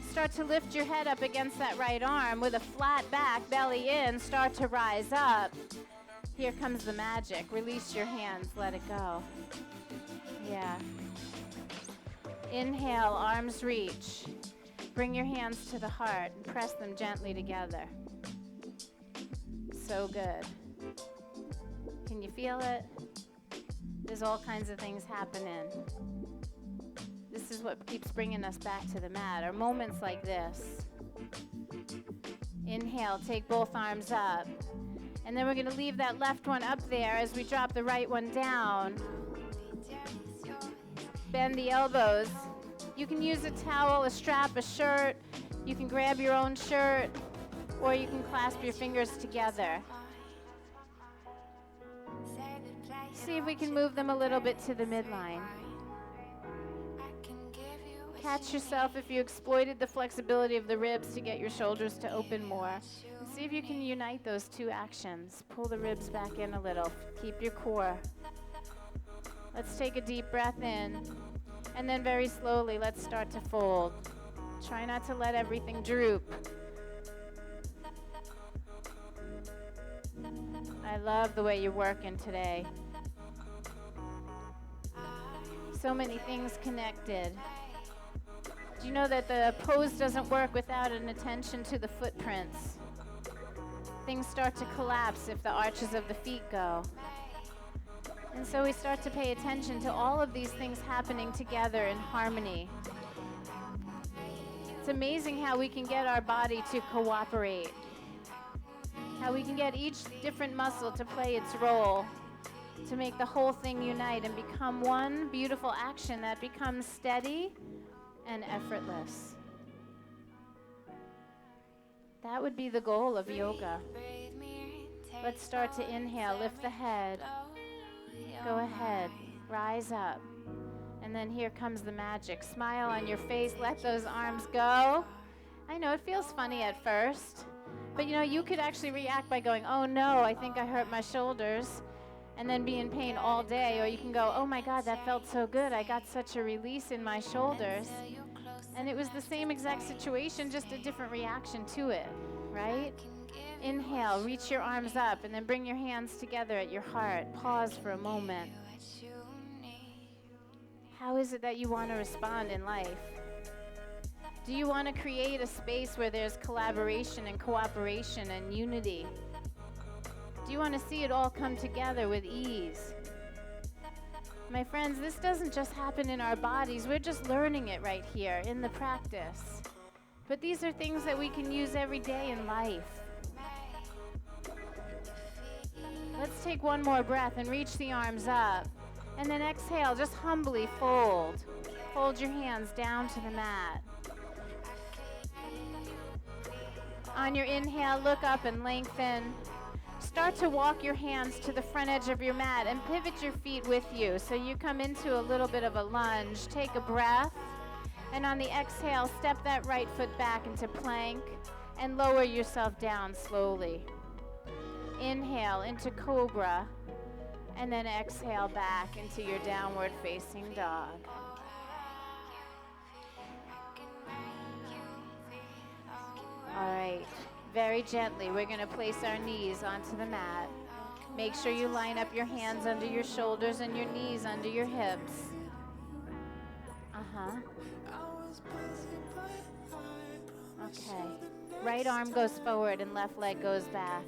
start to lift your head up against that right arm with a flat back, belly in, start to rise up. Here comes the magic. Release your hands, let it go. Yeah. Inhale, arms reach. Bring your hands to the heart and press them gently together. So good. Can you feel it? There's all kinds of things happening. This is what keeps bringing us back to the mat, or moments like this. Inhale, take both arms up. And then we're going to leave that left one up there as we drop the right one down. Bend the elbows. You can use a towel, a strap, a shirt. You can grab your own shirt, or you can clasp your fingers together. See if we can move them a little bit to the midline. Catch yourself if you exploited the flexibility of the ribs to get your shoulders to open more. And see if you can unite those two actions. Pull the ribs back in a little. Keep your core. Let's take a deep breath in. And then very slowly, let's start to fold. Try not to let everything droop. I love the way you're working today. So many things connected. Do you know that the pose doesn't work without an attention to the footprints? Things start to collapse if the arches of the feet go. And so we start to pay attention to all of these things happening together in harmony. It's amazing how we can get our body to cooperate. How we can get each different muscle to play its role, to make the whole thing unite and become one beautiful action that becomes steady and effortless. That would be the goal of yoga. Let's start to inhale, lift the head. Go ahead, rise up. And then here comes the magic. Smile on your face, let those arms go. I know it feels funny at first, but you know, you could actually react by going, oh no, I think I hurt my shoulders, and then be in pain all day. Or you can go, oh my God, that felt so good. I got such a release in my shoulders. And it was the same exact situation, just a different reaction to it, right? Inhale, reach your arms up, and then bring your hands together at your heart. Pause for a moment. How is it that you want to respond in life? Do you want to create a space where there's collaboration and cooperation and unity? Do you want to see it all come together with ease? My friends, this doesn't just happen in our bodies. We're just learning it right here in the practice. But these are things that we can use every day in life. Let's take one more breath and reach the arms up. And then exhale, just humbly fold. Fold your hands down to the mat. On your inhale, look up and lengthen. Start to walk your hands to the front edge of your mat and pivot your feet with you. So you come into a little bit of a lunge. Take a breath. And on the exhale, step that right foot back into plank and lower yourself down slowly. Inhale into cobra. And then exhale back into your downward facing dog. All right. Very gently, we're going to place our knees onto the mat. Make sure you line up your hands under your shoulders and your knees under your hips. Okay. Right arm goes forward and left leg goes back.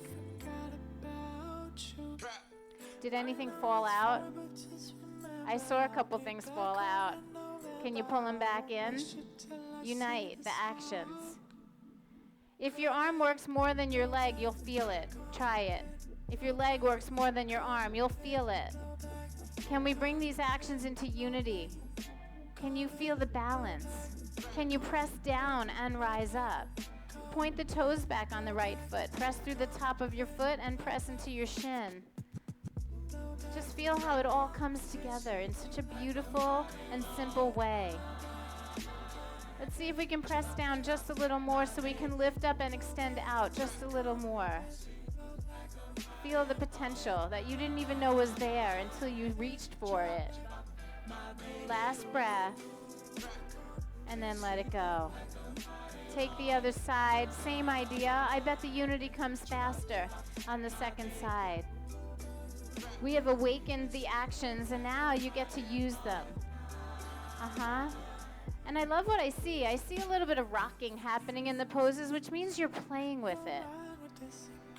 Did anything fall out? I saw a couple things fall out. Can you pull them back in? Unite the actions. If your arm works more than your leg, you'll feel it. Try it. If your leg works more than your arm, you'll feel it. Can we bring these actions into unity? Can you feel the balance? Can you press down and rise up? Point the toes back on the right foot. Press through the top of your foot and press into your shin. Just feel how it all comes together in such a beautiful and simple way. Let's see if we can press down just a little more so we can lift up and extend out just a little more. Feel the potential that you didn't even know was there until you reached for it. Last breath. And then let it go. Take the other side, same idea. I bet the unity comes faster on the second side. We have awakened the actions, and now you get to use them. And I love what I see. I see a little bit of rocking happening in the poses, which means you're playing with it.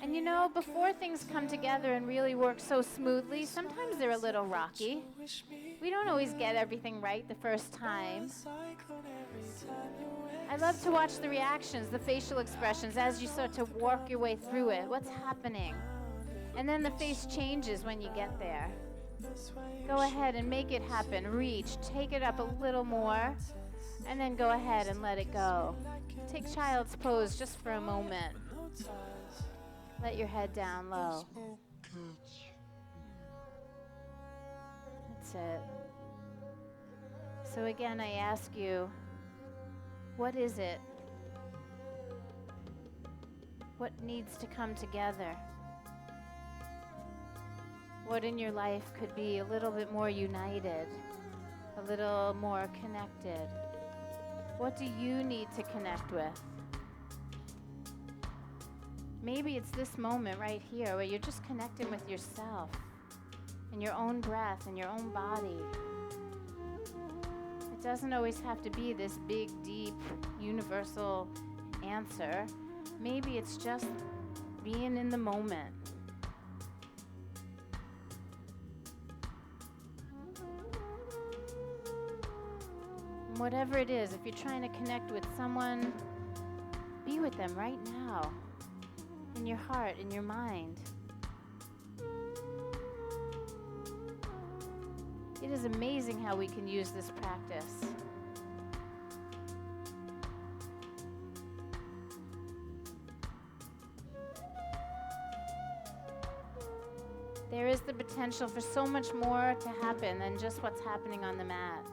And you know, before things come together and really work so smoothly, sometimes they're a little rocky. We don't always get everything right the first time. I love to watch the reactions, the facial expressions, as you start to work your way through it. What's happening? And then the face changes when you get there. Go ahead and make it happen. Reach, take it up a little more, and then go ahead and let it go. Take child's pose just for a moment. Let your head down low. That's it. So again, I ask you, what is it? What needs to come together? What in your life could be a little bit more united, a little more connected? What do you need to connect with? Maybe it's this moment right here where you're just connecting with yourself and your own breath and your own body. It doesn't always have to be this big, deep, universal answer. Maybe it's just being in the moment. Whatever it is, if you're trying to connect with someone, be with them right now, in your heart, in your mind. It is amazing how we can use this practice. There is the potential for so much more to happen than just what's happening on the mat.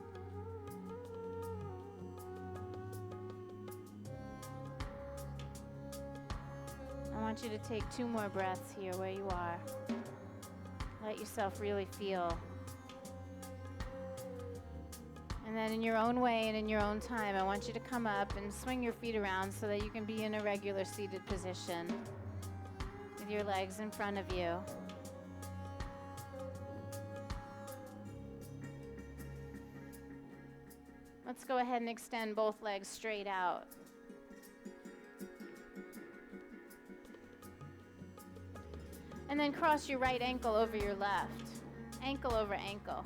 I want you to take 2 more breaths here where you are. Let yourself really feel. And then in your own way and in your own time, I want you to come up and swing your feet around so that you can be in a regular seated position with your legs in front of you. Let's go ahead and extend both legs straight out. And then cross your right ankle over your left, ankle over ankle.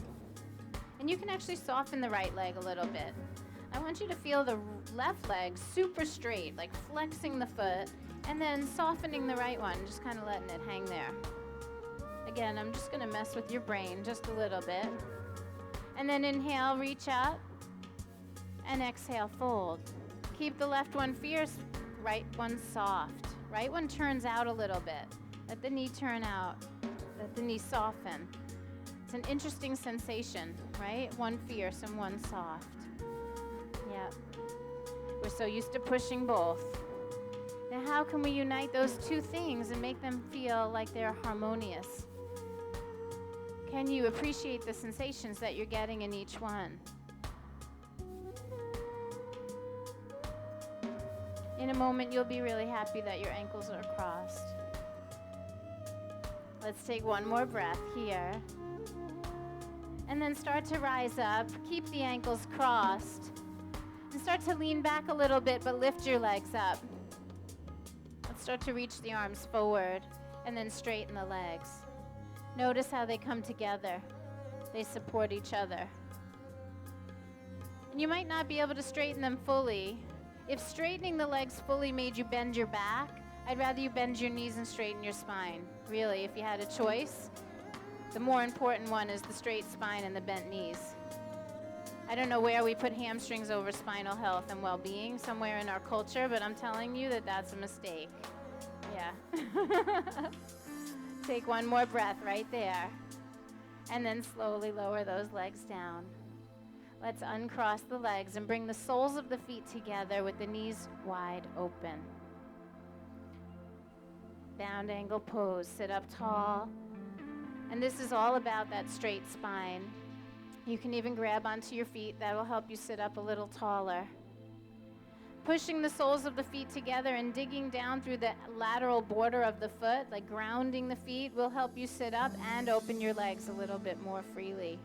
And you can actually soften the right leg a little bit. I want you to feel the left leg super straight, like flexing the foot, and then softening the right one, just kind of letting it hang there. Again, I'm just gonna mess with your brain just a little bit. And then inhale, reach up, and exhale, fold. Keep the left one fierce, right one soft. Right one turns out a little bit. Let the knee turn out. Let the knee soften. It's an interesting sensation, right? One fierce and one soft. Yeah. We're so used to pushing both. Now, how can we unite those two things and make them feel like they're harmonious? Can you appreciate the sensations that you're getting in each one? In a moment, you'll be really happy that your ankles are crossed. Let's take one more breath here. And then start to rise up. Keep the ankles crossed. And start to lean back a little bit, but lift your legs up. Let's start to reach the arms forward and then straighten the legs. Notice how they come together. They support each other. And you might not be able to straighten them fully. If straightening the legs fully made you bend your back, I'd rather you bend your knees and straighten your spine. Really, if you had a choice, the more important one is the straight spine and the bent knees. I don't know where we put hamstrings over spinal health and well-being, somewhere in our culture, but I'm telling you that that's a mistake. Yeah. Take one more breath right there. And then slowly lower those legs down. Let's uncross the legs and bring the soles of the feet together with the knees wide open. Bound angle pose, sit up tall. And this is all about that straight spine. You can even grab onto your feet. That will help you sit up a little taller. Pushing the soles of the feet together and digging down through the lateral border of the foot, like grounding the feet, will help you sit up and open your legs a little bit more freely.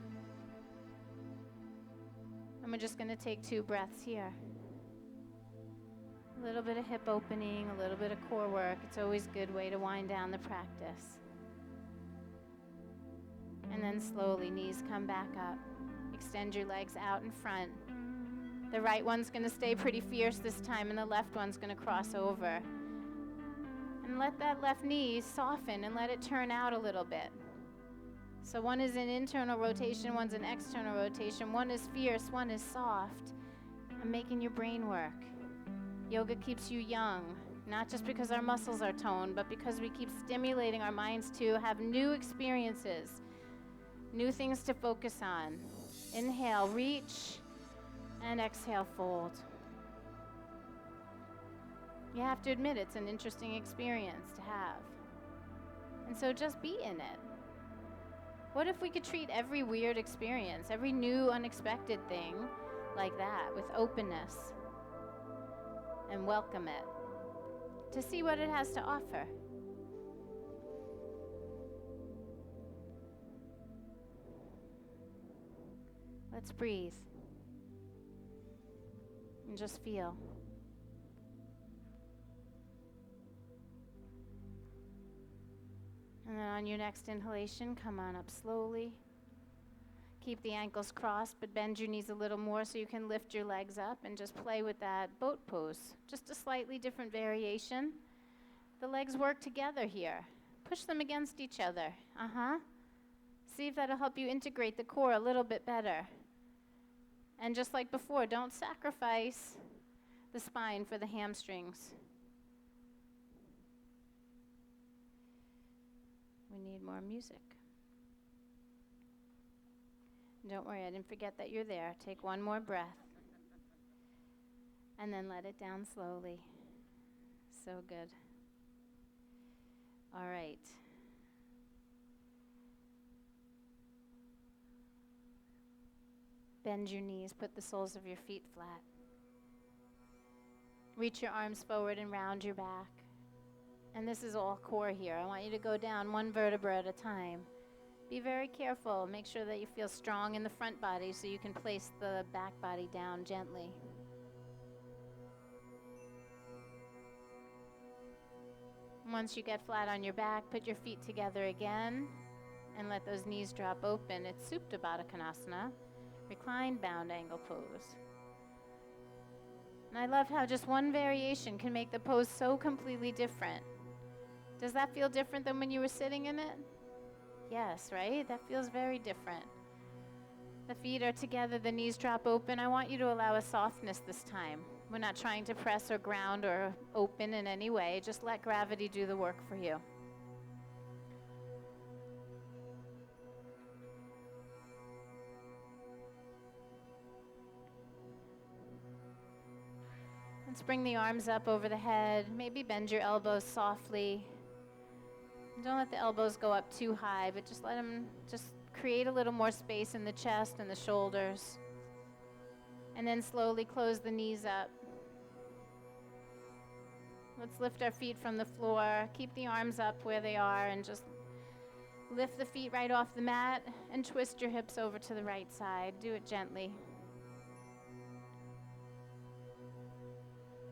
And we're just going to take 2 breaths here. A little bit of hip opening, a little bit of core work. It's always a good way to wind down the practice. And then slowly, knees come back up. Extend your legs out in front. The right one's going to stay pretty fierce this time, and the left one's going to cross over. And let that left knee soften and let it turn out a little bit. So one is an internal rotation, one's an external rotation. One is fierce, one is soft. And making your brain work. Yoga keeps you young, not just because our muscles are toned, but because we keep stimulating our minds to have new experiences, new things to focus on. Inhale, reach. And exhale, fold. You have to admit it's an interesting experience to have. And so just be in it. What if we could treat every weird experience, every new unexpected thing like that, with openness, and welcome it, to see what it has to offer? Let's breathe. And just feel. And then on your next inhalation, come on up slowly. Keep the ankles crossed, but bend your knees a little more so you can lift your legs up and just play with that boat pose. Just a slightly different variation. The legs work together here. Push them against each other. See if that'll help you integrate the core a little bit better. And just like before, don't sacrifice the spine for the hamstrings. We need more music. Don't worry, I didn't forget that you're there. Take one more breath. And then let it down slowly. So good. All right. Bend your knees, put the soles of your feet flat. Reach your arms forward and round your back. And this is all core here. I want you to go down one vertebra at a time. Be very careful. Make sure that you feel strong in the front body so you can place the back body down gently. Once you get flat on your back, put your feet together again and let those knees drop open. It's Supta Baddha Konasana. Reclined bound angle pose. And I love how just one variation can make the pose so completely different. Does that feel different than when you were sitting in it? Yes, right? That feels very different. The feet are together, the knees drop open. I want you to allow a softness this time. We're not trying to press or ground or open in any way. Just let gravity do the work for you. Let's bring the arms up over the head. Maybe bend your elbows softly. Don't let the elbows go up too high, but just let them just create a little more space in the chest and the shoulders. And then slowly close the knees up. Let's lift our feet from the floor. Keep the arms up where they are and just lift the feet right off the mat and twist your hips over to the right side. Do it gently.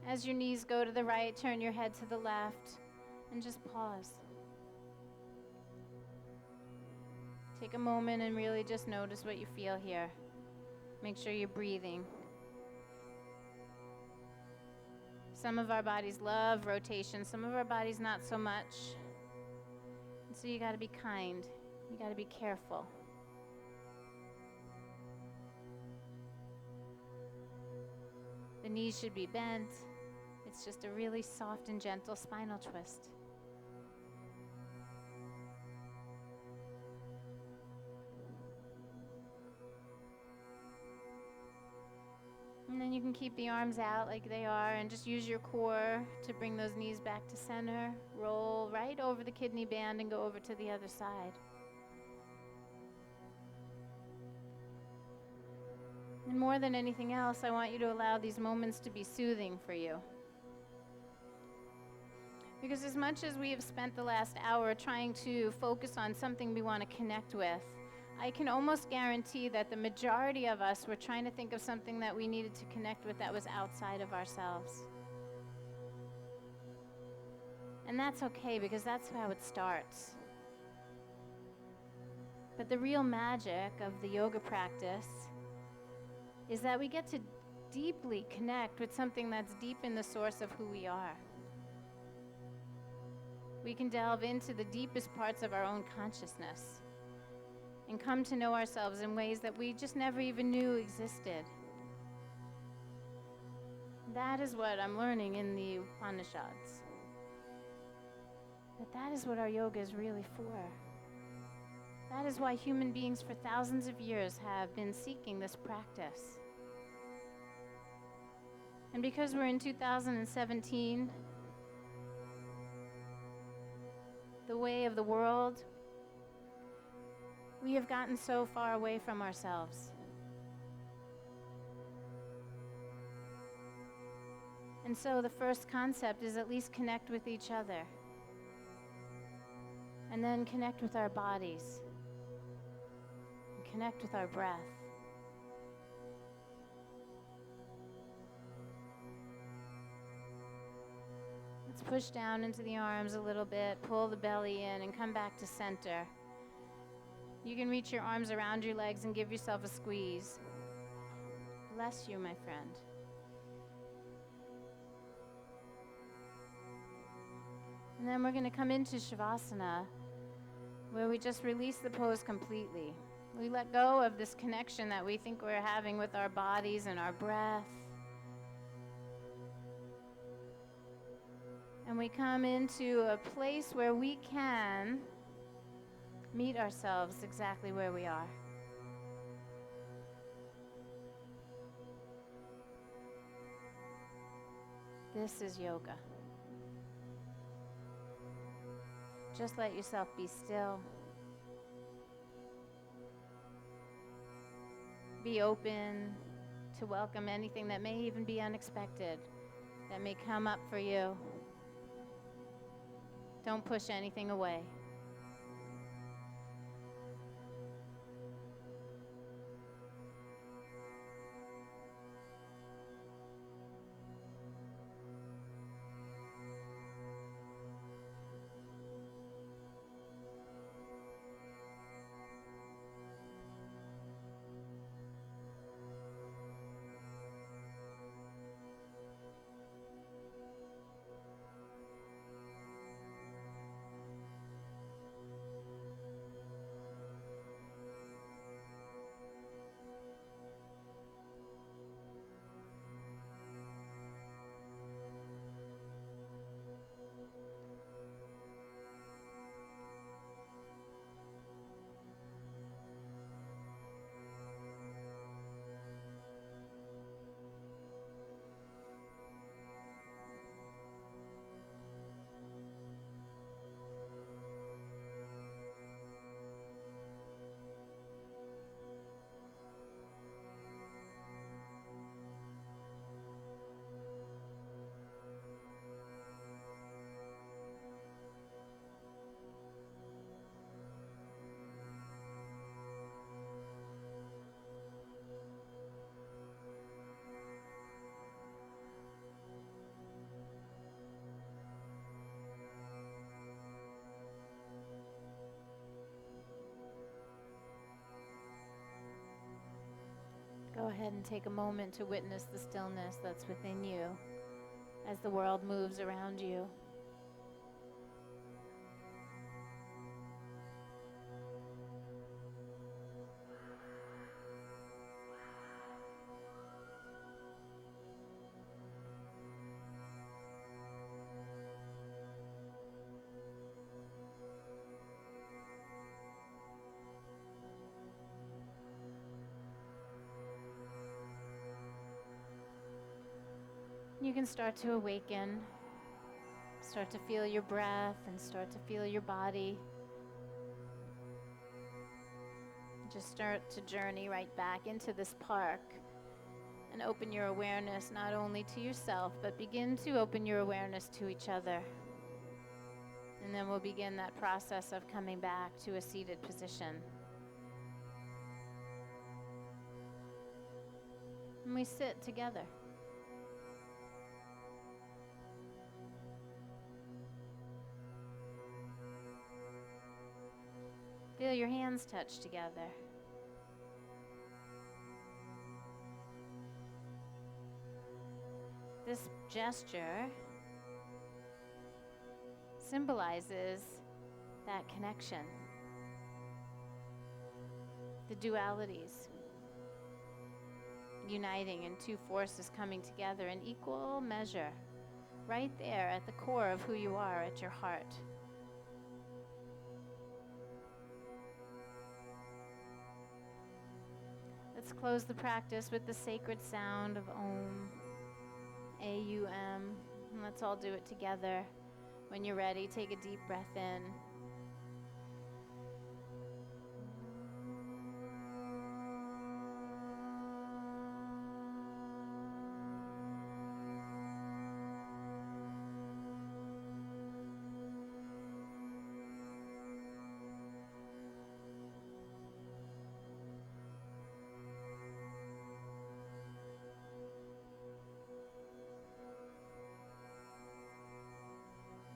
As your knees go to the right, turn your head to the left and just pause. Take a moment and really just notice what you feel here. Make sure you're breathing. Some of our bodies love rotation, some of our bodies not so much. And so you gotta be kind, you gotta be careful. The knees should be bent. It's just a really soft and gentle spinal twist. And then you can keep the arms out like they are and just use your core to bring those knees back to center. Roll right over the kidney band and go over to the other side. more than anything else, I want you to allow these moments to be soothing for you. Because as much as we have spent the last hour trying to focus on something we want to connect with, I can almost guarantee that the majority of us were trying to think of something that we needed to connect with that was outside of ourselves. And that's okay, because that's how it starts. But the real magic of the yoga practice is that we get to deeply connect with something that's deep in the source of who we are. We can delve into the deepest parts of our own consciousness and come to know ourselves in ways that we just never even knew existed. That is what I'm learning in the Upanishads. That is what our yoga is really for. That is why human beings for thousands of years have been seeking this practice. And because we're in 2017, the way of the world, we have gotten so far away from ourselves. And so the first concept is at least connect with each other. And then connect with our bodies. And connect with our breath. Let's push down into the arms a little bit, pull the belly in, and come back to center. You can reach your arms around your legs and give yourself a squeeze. Bless you, my friend. And then we're going to come into Shavasana, where we just release the pose completely. We let go of this connection that we think we're having with our bodies and our breath. And we come into a place where we can meet ourselves exactly where we are. This is yoga. Just let yourself be still. Be open to welcome anything that may even be unexpected, that may come up for you. Don't push anything away. Go ahead and take a moment to witness the stillness that's within you as the world moves around you. You can start to awaken, start to feel your breath and start to feel your body. Just start to journey right back into this park and open your awareness not only to yourself, but begin to open your awareness to each other. And then we'll begin that process of coming back to a seated position. And we sit together. Feel your hands touch together. This gesture symbolizes that connection, the dualities uniting and two forces coming together in equal measure, right there at the core of who you are, at your heart. Let's close the practice with the sacred sound of Om, A-U-M, and let's all do it together. When you're ready, take a deep breath in.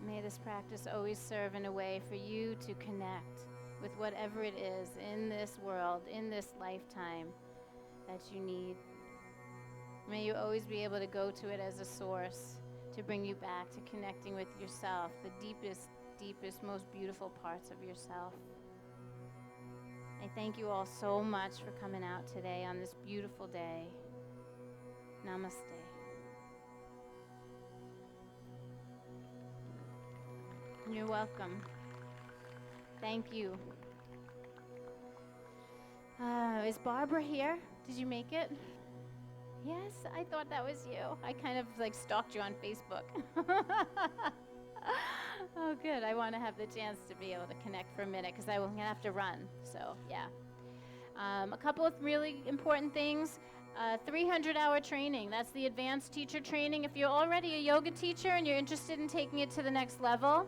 May this practice always serve in a way for you to connect with whatever it is in this world, in this lifetime that you need. May you always be able to go to it as a source to bring you back to connecting with yourself, the deepest, most beautiful parts of yourself. I thank you all so much for coming out today on this beautiful day. Namaste. You're welcome. Thank you. Is Barbara here? Did you make it? Yes, I thought that was you. I kind of stalked you on Facebook. Oh, good. I want to have the chance to be able to connect for a minute because I'm going to have to run. So, yeah. A couple of really important things. 300-hour training. That's the advanced teacher training. If you're already a yoga teacher and you're interested in taking it to the next level,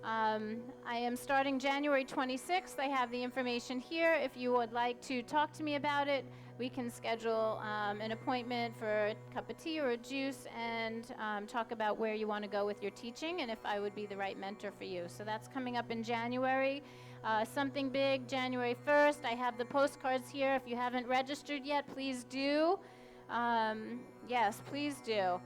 I am starting January 26th. I have the information here. If you would like to talk to me about it, we can schedule an appointment for a cup of tea or a juice and talk about where you want to go with your teaching and if I would be the right mentor for you. So that's coming up in January. Something big, January 1st. I have the postcards here. If you haven't registered yet, please do. Yes, please do.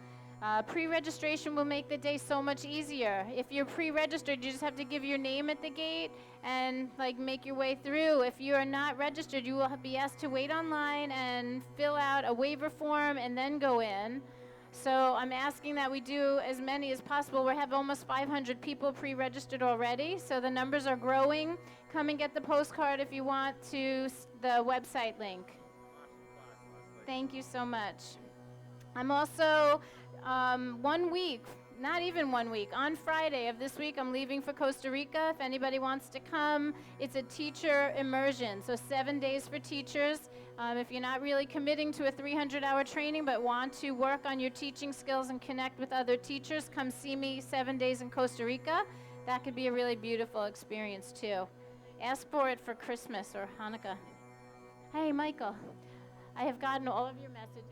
Pre-registration will make the day so much easier. If you're pre-registered, you just have to give your name at the gate and make your way through. If you are not registered, you will be asked to wait online and fill out a waiver form and then go in. So I'm asking that we do as many as possible. We have almost 500 people pre-registered already, so the numbers are growing. Come and get the postcard if you want to the website link. Thank you so much. I'm also 1 week, not even 1 week, on Friday of this week, I'm leaving for Costa Rica. If anybody wants to come, it's a teacher immersion, so 7 days for teachers. If you're not really committing to a 300-hour training but want to work on your teaching skills and connect with other teachers, come see me 7 days in Costa Rica. That could be a really beautiful experience too. Ask for it for Christmas or Hanukkah. Hey, Michael, I have gotten all of your messages.